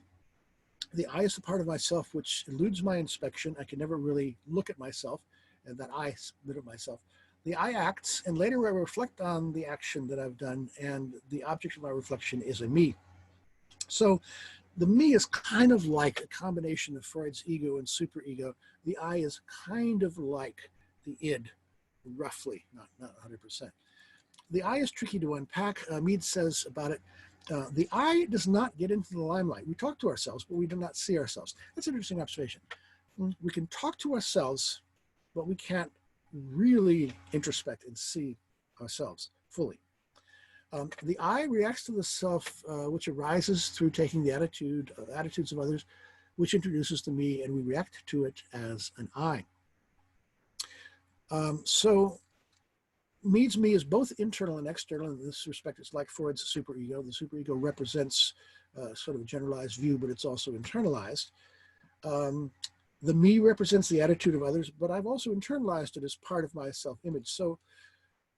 The I is the part of myself which eludes my inspection. I can never really look at myself, and that I bit of myself. The I acts, and later I reflect on the action that I've done, and the object of my reflection is a me. So the me is kind of like a combination of Freud's ego and superego. The I is kind of like the id, roughly, not 100%. The I is tricky to unpack. Mead says about it, the I does not get into the limelight. We talk to ourselves, but we do not see ourselves. That's an interesting observation. We can talk to ourselves, but we can't really introspect and see ourselves fully. The I reacts to the self, which arises through taking the attitudes of others, which introduces the me, and we react to it as an I. So Mead's me is both internal and external. In this respect, it's like Freud's superego. The superego represents sort of a generalized view, but it's also internalized. The me represents the attitude of others, but I've also internalized it as part of my self-image. So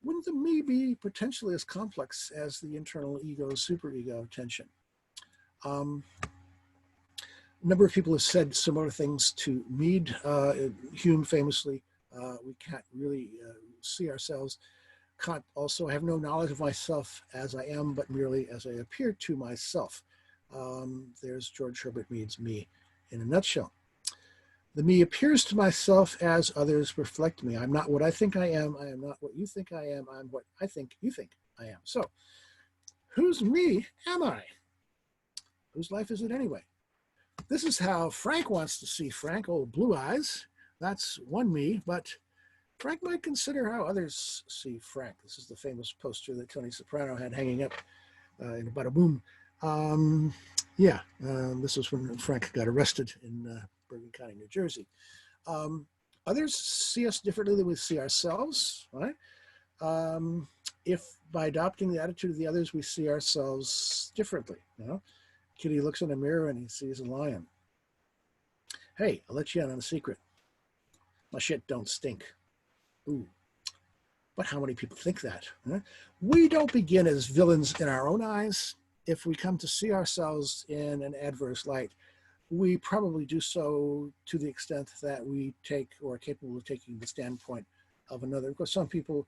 wouldn't the me be potentially as complex as the internal ego-superego tension? A number of people have said similar things to Mead. Hume famously, we can't really see ourselves. Kant also, I have no knowledge of myself as I am, but merely as I appear to myself. There's George Herbert Mead's me in a nutshell. The me appears to myself as others reflect me. I'm not what I think I am not what you think I am. I'm what I think you think I am. So, whose me am I? Whose life is it anyway? This is how Frank wants to see Frank, old Blue Eyes. That's one me, but Frank might consider how others see Frank. This is the famous poster that Tony Soprano had hanging up in Bada Boom. This was when Frank got arrested in Bergen County, New Jersey. Others see us differently than we see ourselves, right? If by adopting the attitude of the others, we see ourselves differently, Kitty looks in a mirror and he sees a lion. Hey, I'll let you in on a secret. My shit don't stink. Ooh. But how many people think that? Huh? We don't begin as villains in our own eyes. If we come to see ourselves in an adverse light, we probably do so to the extent that we take or are capable of taking the standpoint of another. Of course, some people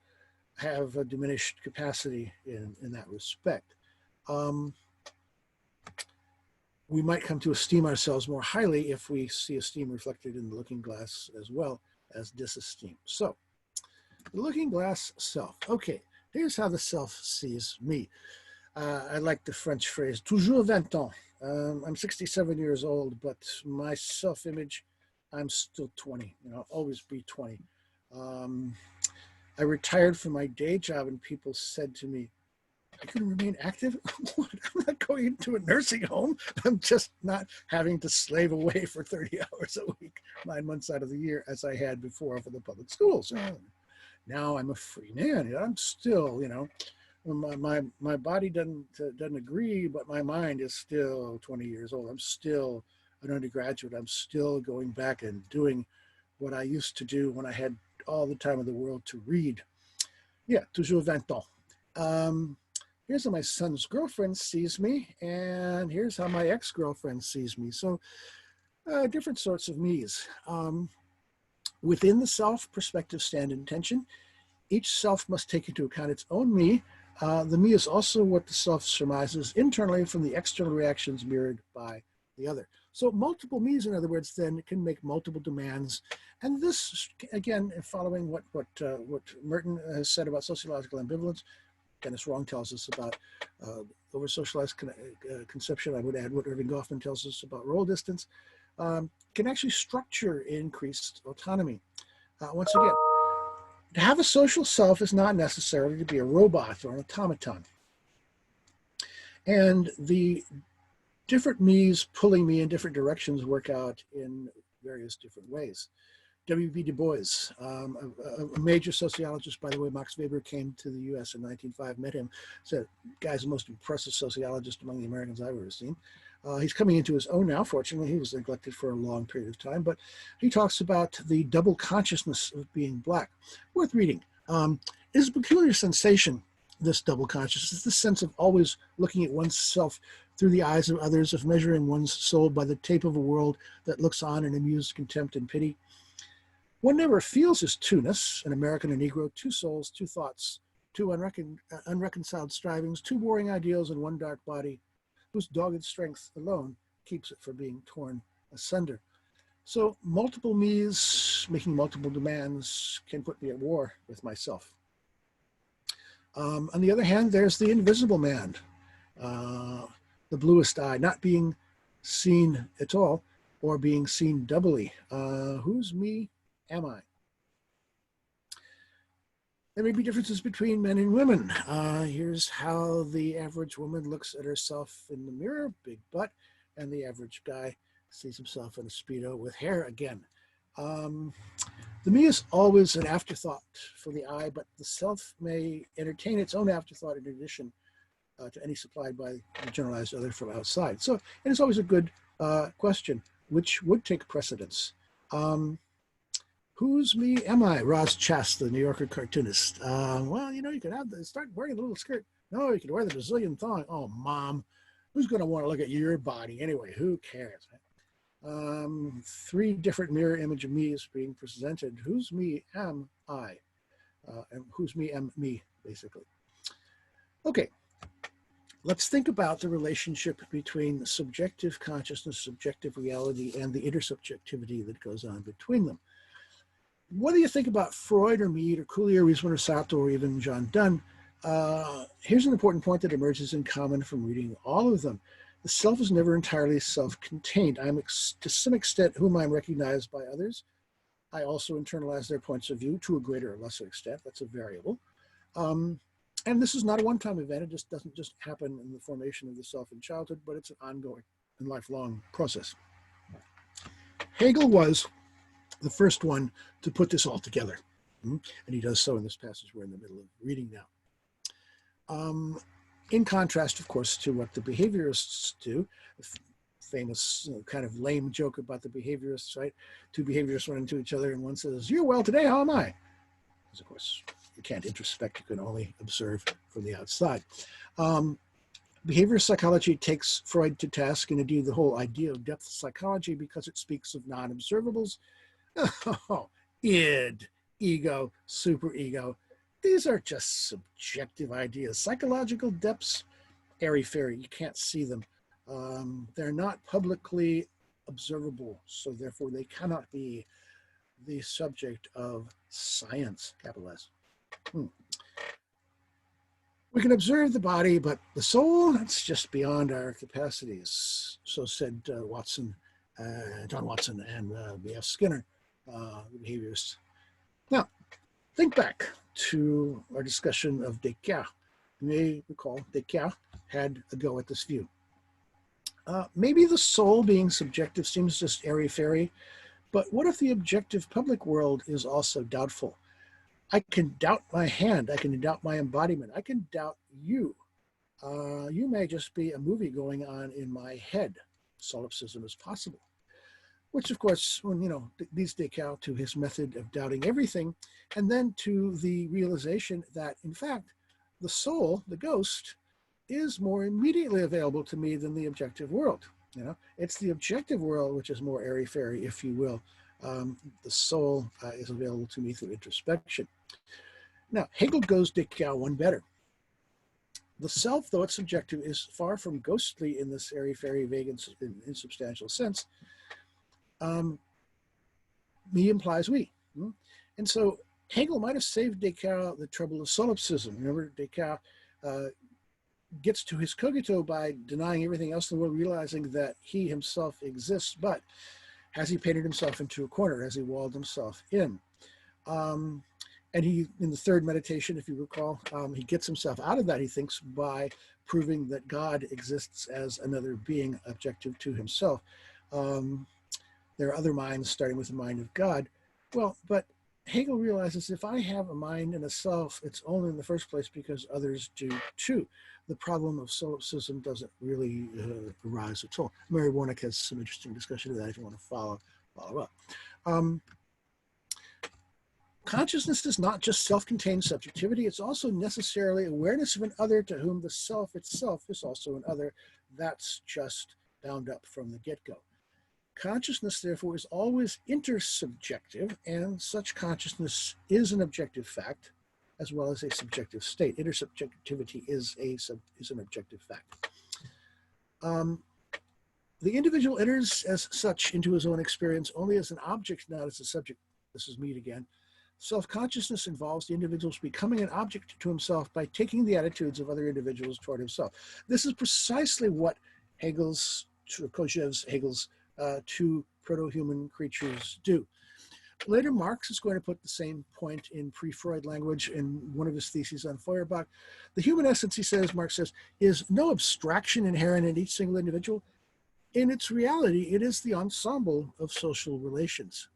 have a diminished capacity in that respect. we might come to esteem ourselves more highly if we see esteem reflected in the looking glass as well as disesteem. So, the looking glass self. Okay, here's how the self sees me. I like the French phrase, toujours 20 ans. I'm 67 years old, but my self-image, I'm still 20. I'll always be 20. I retired from my day job and people said to me, "Are you going to remain active?" What? I'm not going into a nursing home. I'm just not having to slave away for 30 hours a week, 9 months out of the year, as I had before for the public schools. Now I'm a free man. I'm still, my body doesn't agree, but my mind is still 20 years old. I'm still an undergraduate. I'm still going back and doing what I used to do when I had all the time in the world to read. Yeah, toujours 20 ans. Here's how my son's girlfriend sees me, and here's how my ex-girlfriend sees me. So different sorts of me's. Within the self, perspective stand in tension. Each self must take into account its own me. The me is also what the self surmises internally from the external reactions mirrored by the other. So multiple me's, in other words, then can make multiple demands. And this, again, following what Merton has said about sociological ambivalence, Dennis Wrung tells us about over-socialized conception. I would add what Irving Goffman tells us about role distance, can actually structure increased autonomy. Once again, to have a social self is not necessarily to be a robot or an automaton. And the different me's pulling me in different directions work out in various different ways. W.B. Du Bois, a major sociologist, by the way. Max Weber came to the U.S. in 1905, met him, said, "Guy's the most impressive sociologist among the Americans I've ever seen." He's coming into his own now, fortunately. He was neglected for a long period of time, but he talks about the double consciousness of being Black. Worth reading. It is a peculiar sensation, this double consciousness, this sense of always looking at oneself through the eyes of others, of measuring one's soul by the tape of a world that looks on in amused contempt and pity. One never feels his two-ness, an American and Negro, two souls, two thoughts, two unreconciled strivings, two warring ideals in one dark body, whose dogged strength alone keeps it from being torn asunder. So multiple me's making multiple demands can put me at war with myself. On the other hand, there's the invisible man, the bluest eye, not being seen at all or being seen doubly. Who's me? Am I? There may be differences between men and women. Here's how the average woman looks at herself in the mirror, big butt, and the average guy sees himself in a Speedo with hair again. The me is always an afterthought for the I, but the self may entertain its own afterthought in addition to any supplied by the generalized other from outside. So it is always a good question, which would take precedence. Whose me am I? Ross Chast, the New Yorker cartoonist. Well, you could start wearing a little skirt. No, you could wear the Brazilian thong. Oh, Mom, who's going to want to look at your body anyway? Who cares? Three different mirror image of me is being presented. Whose me am I? And whose me am me, basically. Okay, let's think about the relationship between subjective consciousness, subjective reality, and the intersubjectivity that goes on between them. Whether you think about Freud or Mead or Cooley or Wiesmann or Sato or even John Donne, here's an important point that emerges in common from reading all of them. The self is never entirely self-contained. To some extent, whom I'm recognized by others. I also internalize their points of view to a greater or lesser extent. That's a variable. And this is not a one-time event. It just doesn't just happen in the formation of the self in childhood, but it's an ongoing and lifelong process. Hegel was the first one to put this all together. And he does so in this passage we're in the middle of reading now. In contrast, of course, to what the behaviorists do, the famous kind of lame joke about the behaviorists, right? Two behaviorists run into each other and one says, "You're well today, how am I?" Because, of course, you can't introspect, you can only observe from the outside. Behavioral psychology takes Freud to task, and indeed the whole idea of depth psychology, because it speaks of non-observables. Id, ego, superego. These are just subjective ideas. Psychological depths, airy-fairy, you can't see them. They're not publicly observable, so therefore they cannot be the subject of science, capital S. We can observe the body, but the soul, that's just beyond our capacities. So said John Watson and B.F. Skinner, the behaviorists. Now, think back to our discussion of Descartes. You may recall Descartes had a go at this view. Maybe the soul being subjective seems just airy-fairy, but what if the objective public world is also doubtful? I can doubt my hand. I can doubt my embodiment. I can doubt you. You may just be a movie going on in my head. Solipsism is possible. Which, of course, leads Descartes to his method of doubting everything, and then to the realization that, in fact, the soul, the ghost, is more immediately available to me than the objective world. It's the objective world which is more airy-fairy, if you will. The soul is available to me through introspection. Now, Hegel goes Descartes one better. The self, though it's subjective, is far from ghostly in this airy-fairy, vague, and insubstantial sense. Me implies we. And so Hegel might have saved Descartes the trouble of solipsism. Remember, Descartes gets to his cogito by denying everything else in the world, realizing that he himself exists, but has he painted himself into a corner? Has he walled himself in? And he, in the third meditation, if you recall, he gets himself out of that, he thinks, by proving that God exists as another being objective to himself. There are other minds, starting with the mind of God. Well, but Hegel realizes if I have a mind and a self, it's only in the first place because others do too. The problem of solipsism doesn't really arise at all. Mary Warnick has some interesting discussion of that if you want to follow up. Consciousness is not just self-contained subjectivity, it's also necessarily awareness of an other to whom the self itself is also an other. That's just bound up from the get-go. Consciousness, therefore, is always intersubjective, and such consciousness is an objective fact as well as a subjective state. Intersubjectivity is an objective fact. The individual enters as such into his own experience only as an object, not as a subject. This is Mead again. Self-consciousnness involves the individual's becoming an object to himself by taking the attitudes of other individuals toward himself. This is precisely what Hegel's two proto-human creatures do. Later, Marx is going to put the same point in pre-Freud language in one of his theses on Feuerbach. The human essence, he says, Marx says, is no abstraction inherent in each single individual. In its reality, it is the ensemble of social relations.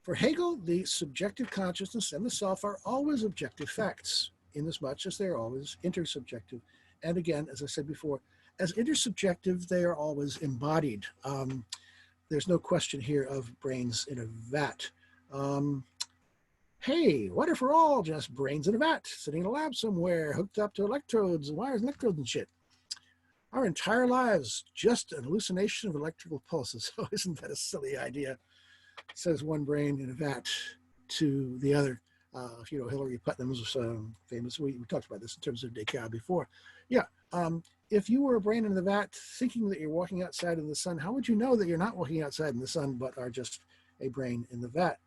For Hegel, the subjective consciousness and the self are always objective facts, inasmuch as they are always intersubjective. And again, as I said before, as intersubjective, they are always embodied. There's no question here of brains in a vat. Hey, what if we're all just brains in a vat, sitting in a lab somewhere, hooked up to electrodes and wires and electrodes and shit? Our entire lives, just an hallucination of electrical pulses. Oh, isn't that a silly idea? Says one brain in a vat to the other. If you know Hillary Putnam's famous, we talked about this in terms of Descartes before. Yeah, if you were a brain in the vat thinking that you're walking outside in the sun, how would you know that you're not walking outside in the sun but are just a brain in the vat?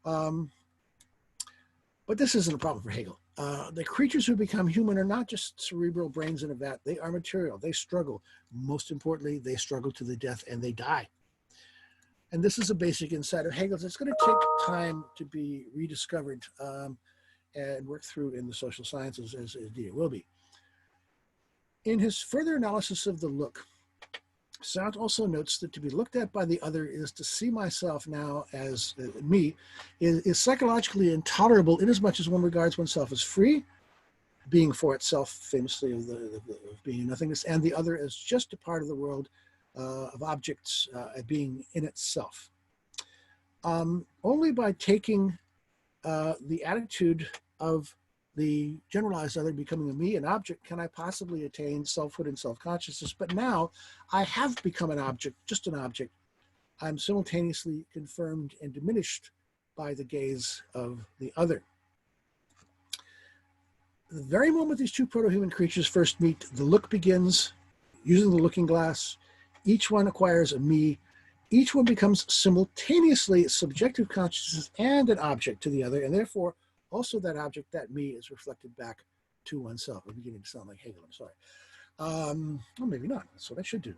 But this isn't a problem for Hegel. The creatures who become human are not just cerebral brains in a vat. They are material. They struggle. Most importantly, they struggle to the death and they die. And this is a basic insight of Hegel's. It's going to take time to be rediscovered and worked through in the social sciences, as indeed it will be. In his further analysis of the look, Sartre also notes that to be looked at by the other is to see myself now as me, is psychologically intolerable inasmuch as one regards oneself as free, being for itself, famously of being nothingness, and the other as just a part of the world of objects being in itself. Only by taking the attitude of the generalized other becoming a me, an object, can I possibly attain selfhood and self-consciousness. But now I have become an object, just an object. I'm simultaneously confirmed and diminished by the gaze of the other. The very moment these two proto-human creatures first meet, the look begins. using the looking glass. Each one acquires a me. Each one becomes simultaneously subjective consciousness and an object to the other, and therefore also that object, that me, is reflected back to oneself. I'm beginning to sound like Hegel, I'm sorry. Well, maybe not. That's what I should do.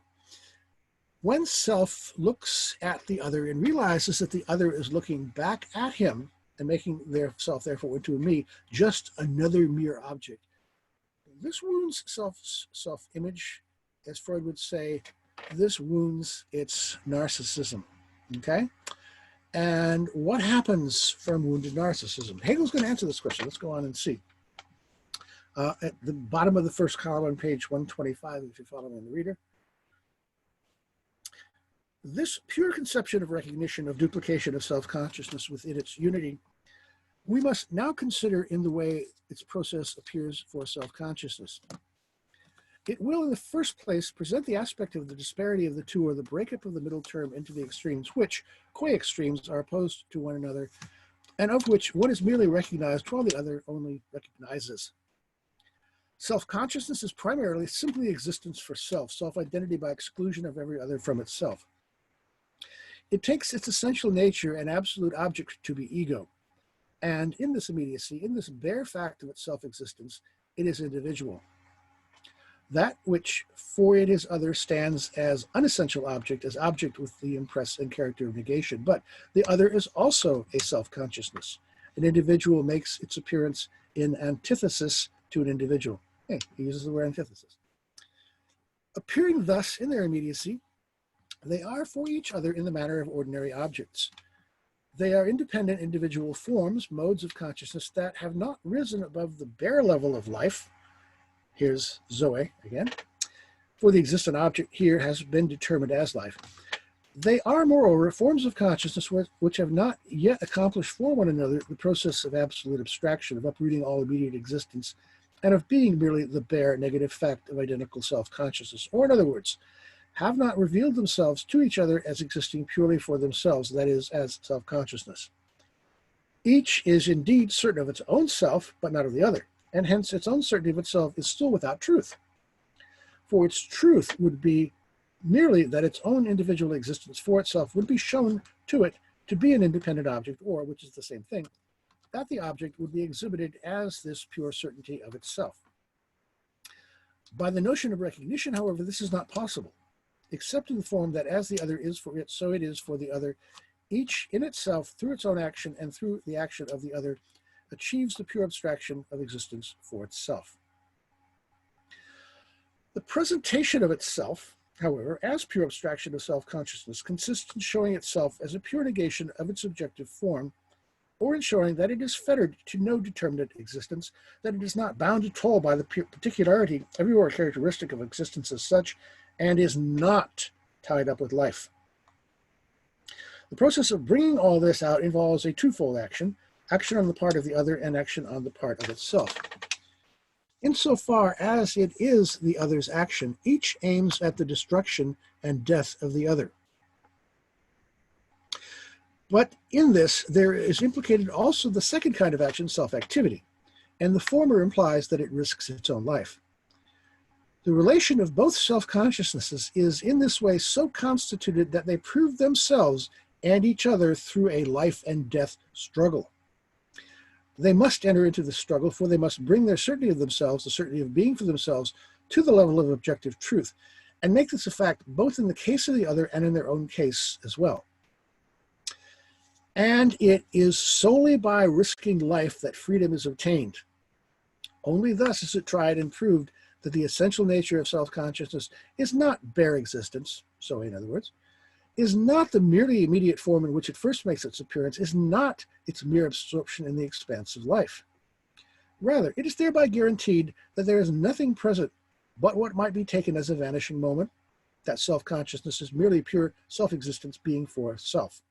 When self looks at the other and realizes that the other is looking back at him and making their self, therefore, into a me, just another mere object, this wounds self-image, as Freud would say. This wounds its narcissism, okay? And what happens from wounded narcissism? Hegel's going to answer this question. Let's go on and see. At the bottom of the first column on page 125, if you're following in the reader. This pure conception of recognition of duplication of self-consciousness within its unity, we must now consider in the way its process appears for self-consciousness. It will, in the first place, present the aspect of the disparity of the two, or the breakup of the middle term into the extremes, which, qua extremes, are opposed to one another, and of which one is merely recognized while the other only recognizes. Self-consciousness is primarily simply existence for self, self-identity by exclusion of every other from itself. It takes its essential nature and absolute object to be ego, and in this immediacy, in this bare fact of its self-existence, it is individual. That which for it is other stands as unessential object, as object with the impress and character of negation, but the other is also a self-consciousness. An individual makes its appearance in antithesis to an individual. Hey, he uses the word antithesis. Appearing thus in their immediacy, they are for each other in the manner of ordinary objects. They are independent individual forms, modes of consciousness that have not risen above the bare level of life. Here's Zoe again. For the existent object here has been determined as life. They are, moreover, forms of consciousness which have not yet accomplished for one another the process of absolute abstraction, of uprooting all immediate existence, and of being merely the bare negative fact of identical self-consciousness. Or, in other words, have not revealed themselves to each other as existing purely for themselves, that is, as self-consciousness. Each is indeed certain of its own self, but not of the other, and hence its own certainty of itself is still without truth. For its truth would be merely that its own individual existence for itself would be shown to it to be an independent object, or, which is the same thing, that the object would be exhibited as this pure certainty of itself. By the notion of recognition, however, this is not possible, except in the form that as the other is for it, so it is for the other, each in itself, through its own action and through the action of the other, achieves the pure abstraction of existence for itself. The presentation of itself, however, as pure abstraction of self-consciousness consists in showing itself as a pure negation of its objective form, or in showing that it is fettered to no determinate existence, that it is not bound at all by the particularity, everywhere characteristic of existence as such, and is not tied up with life. The process of bringing all this out involves a twofold action, action on the part of the other and action on the part of itself. Insofar as it is the other's action, each aims at the destruction and death of the other. But in this, there is implicated also the second kind of action, self-activity, and the former implies that it risks its own life. The relation of both self-consciousnesses is in this way so constituted that they prove themselves and each other through a life and death struggle. They must enter into the struggle, for they must bring their certainty of themselves, the certainty of being for themselves, to the level of objective truth, and make this a fact both in the case of the other and in their own case as well. And it is solely by risking life that freedom is obtained. Only thus is it tried and proved that the essential nature of self-consciousness is not bare existence, so in other words, is not the merely immediate form in which it first makes its appearance, is not its mere absorption in the expanse of life. Rather, it is thereby guaranteed that there is nothing present but what might be taken as a vanishing moment, that self-consciousness is merely pure self-existence being for self.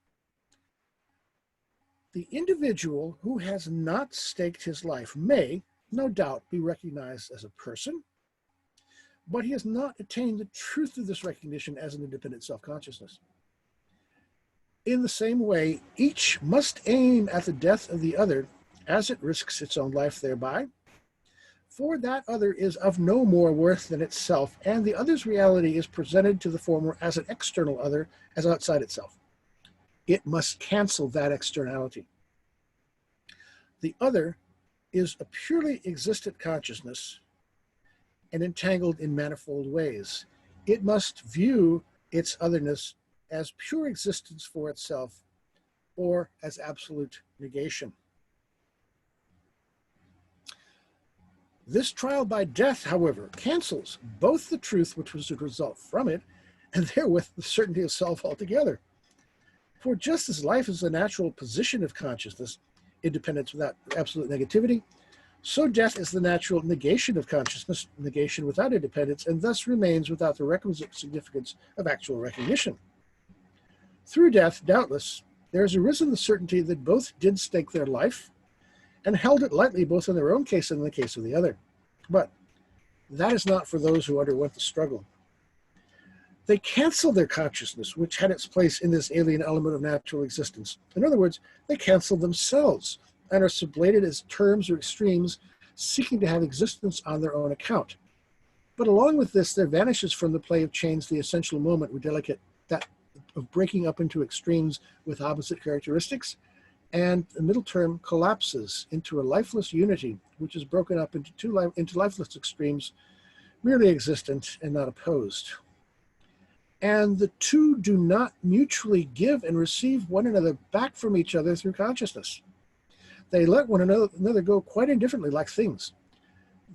The individual who has not staked his life may, no doubt, be recognized as a person, but he has not attained the truth of this recognition as an independent self-consciousness. In the same way, each must aim at the death of the other as it risks its own life thereby, for that other is of no more worth than itself, and the other's reality is presented to the former as an external other, as outside itself. It must cancel that externality. The other is a purely existent consciousness and entangled in manifold ways. It must view its otherness as pure existence for itself or as absolute negation. This trial by death, however, cancels both the truth which was to result from it and therewith the certainty of self altogether. For just as life is the natural position of consciousness, independence without absolute negativity, so death is the natural negation of consciousness, negation without independence, and thus remains without the requisite significance of actual recognition. Through death, doubtless, there has arisen the certainty that both did stake their life and held it lightly both in their own case and in the case of the other. But that is not for those who underwent the struggle. They cancel their consciousness, which had its place in this alien element of natural existence. In other words, they cancel themselves and are sublated as terms or extremes seeking to have existence on their own account. But along with this, there vanishes from the play of chains the essential moment or delicate that of breaking up into extremes with opposite characteristics, and the middle term collapses into a lifeless unity, which is broken up into lifeless extremes, merely existent and not opposed. And the two do not mutually give and receive one another back from each other through consciousness. They let one another go quite indifferently, like things.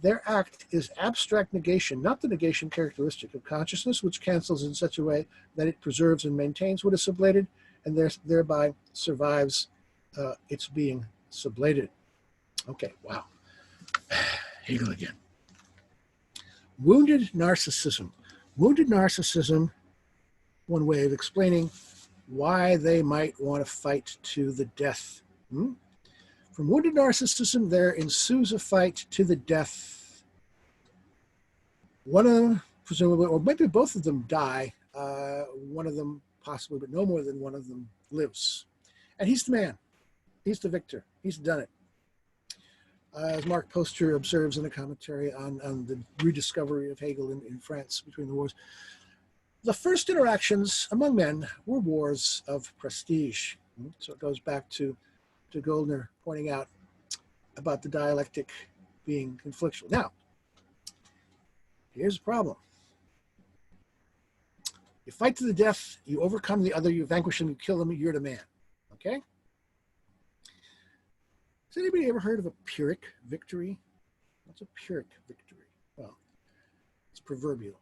Their act is abstract negation, not the negation characteristic of consciousness, which cancels in such a way that it preserves and maintains what is sublated, and thereby survives its being sublated. Okay, wow. Hegel again. Wounded narcissism. Wounded narcissism, one way of explaining why they might want to fight to the death. From wounded narcissism, there ensues a fight to the death. One of them, presumably, or maybe both of them die. One of them possibly, but no more than one of them lives. And he's the man. He's the victor. He's done it. As Mark Poster observes in a commentary on the rediscovery of Hegel in France between the wars, the first interactions among men were wars of prestige. So it goes back to Goldner pointing out about the dialectic being conflictual. Now, here's the problem. You fight to the death, you overcome the other, you vanquish him, you kill him, you're the man. Okay? Has anybody ever heard of a Pyrrhic victory? What's a Pyrrhic victory? Well, it's proverbial.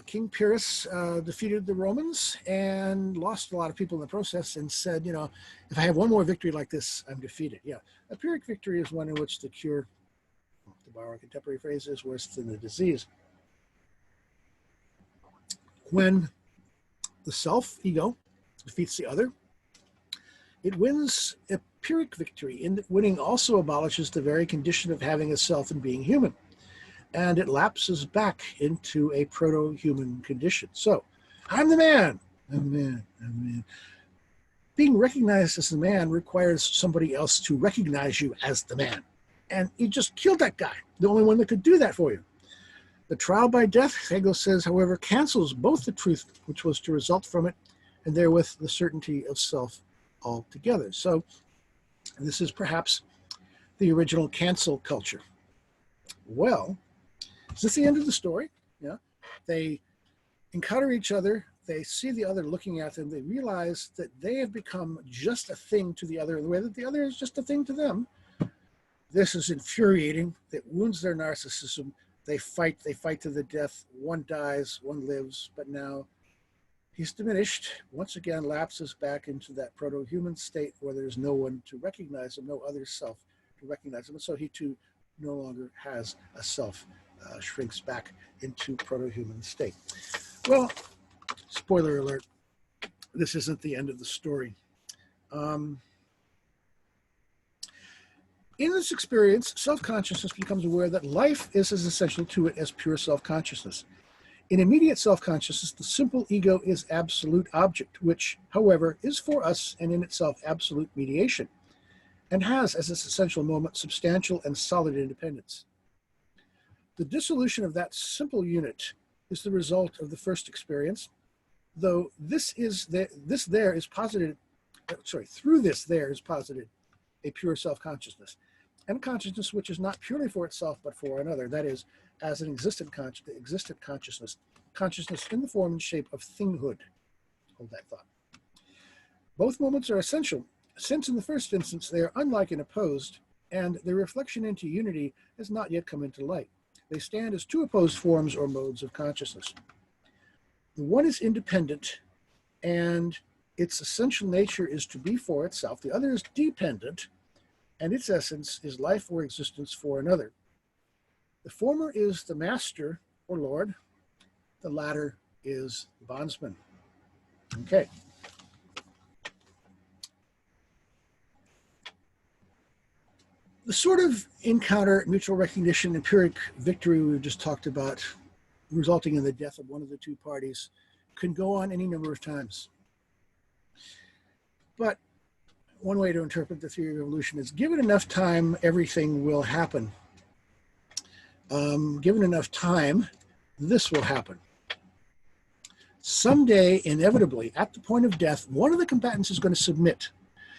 King Pyrrhus defeated the Romans and lost a lot of people in the process and said, you know, if I have one more victory like this, I'm defeated. Yeah, a Pyrrhic victory is one in which the cure, to borrow a contemporary phrase, is worse than the disease. When the self, ego, defeats the other, it wins a Pyrrhic victory, in that winning also abolishes the very condition of having a self and being human. And it lapses back into a proto-human condition. So, I'm the man. I'm the man. I'm the man. Being recognized as the man requires somebody else to recognize you as the man. And you just killed that guy, the only one that could do that for you. The trial by death, Hegel says, however, cancels both the truth which was to result from it and therewith the certainty of self altogether. So, this is perhaps the original cancel culture. Well, is this the end of the story? Yeah. They encounter each other. They see the other looking at them. They realize that they have become just a thing to the other, the way that the other is just a thing to them. This is infuriating. It wounds their narcissism. They fight to the death. One dies, one lives, but now he's diminished. Once again, lapses back into that proto-human state where there's no one to recognize him, no other self to recognize him. And so he too no longer has a self. Shrinks back into proto-human state. Well, spoiler alert, this isn't the end of the story. In this experience, self-consciousness becomes aware that life is as essential to it as pure self-consciousness. In immediate self-consciousness, the simple ego is absolute object, which, however, is for us and in itself absolute mediation, and has as its essential moment substantial and solid independence. The dissolution of that simple unit is the result of the first experience, though through this there is posited a pure self-consciousness, and a consciousness which is not purely for itself but for another, that is, as an existent consciousness in the form and shape of thinghood. Hold that thought. Both moments are essential, since in the first instance they are unlike and opposed, and their reflection into unity has not yet come into light. They stand as two opposed forms or modes of consciousness. The one is independent, and its essential nature is to be for itself. The other is dependent, and its essence is life or existence for another. The former is the master or lord. The latter is the bondsman. Okay. The sort of encounter, mutual recognition, empiric victory we just talked about, resulting in the death of one of the two parties, can go on any number of times. But one way to interpret the theory of evolution is, given enough time, everything will happen. Given enough time, this will happen. Someday, inevitably, at the point of death, one of the combatants is going to submit.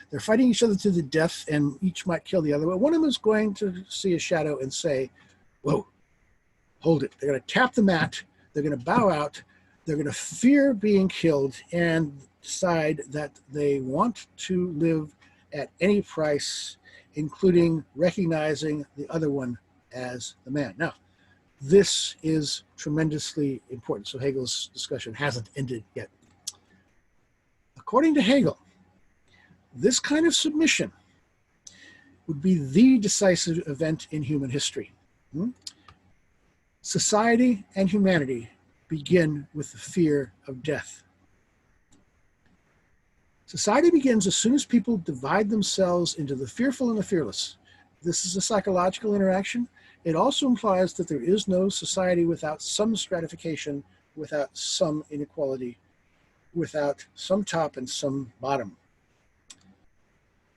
They're fighting each other to the death, and each might kill the other. But one of them is going to see a shadow and say, whoa, hold it. They're going to tap the mat. They're going to bow out. They're going to fear being killed and decide that they want to live at any price, including recognizing the other one as the man. Now, this is tremendously important. So Hegel's discussion hasn't ended yet. According to Hegel, this kind of submission would be the decisive event in human history. Society and humanity begin with the fear of death. Society begins as soon as people divide themselves into the fearful and the fearless. This is a psychological interaction. It also implies that there is no society without some stratification, without some inequality, without some top and some bottom.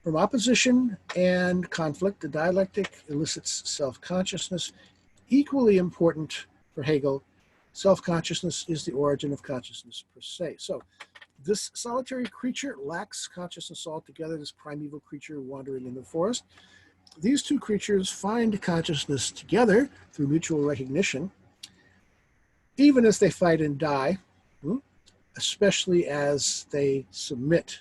From opposition and conflict, the dialectic elicits self-consciousness. Equally important for Hegel, self-consciousness is the origin of consciousness per se. So this solitary creature lacks consciousness altogether, this primeval creature wandering in the forest. These two creatures find consciousness together through mutual recognition, even as they fight and die, especially as they submit.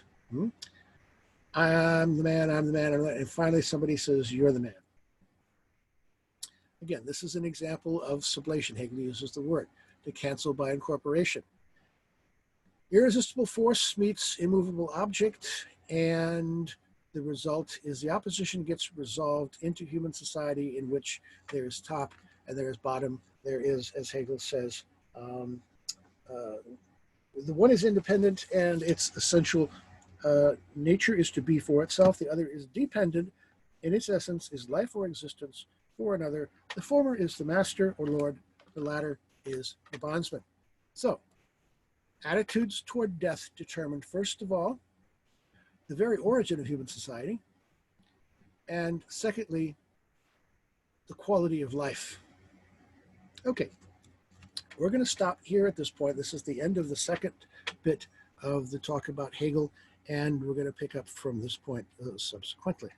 I'm the man, I'm the man, and finally somebody says, you're the man. Again, this is an example of sublation. Hegel uses the word to cancel by incorporation. Irresistible force meets immovable object, and the result is the opposition gets resolved into human society in which there is top and there is bottom. There is, as Hegel says, the one is independent and its essential nature is to be for itself. The other is dependent. In its essence is life or existence for another. The former is the master or lord. The latter is the bondsman. So, attitudes toward death determined, first of all, the very origin of human society, and secondly, the quality of life. Okay, we're going to stop here at this point. This is the end of the second bit of the talk about Hegel, and we're going to pick up from this point subsequently.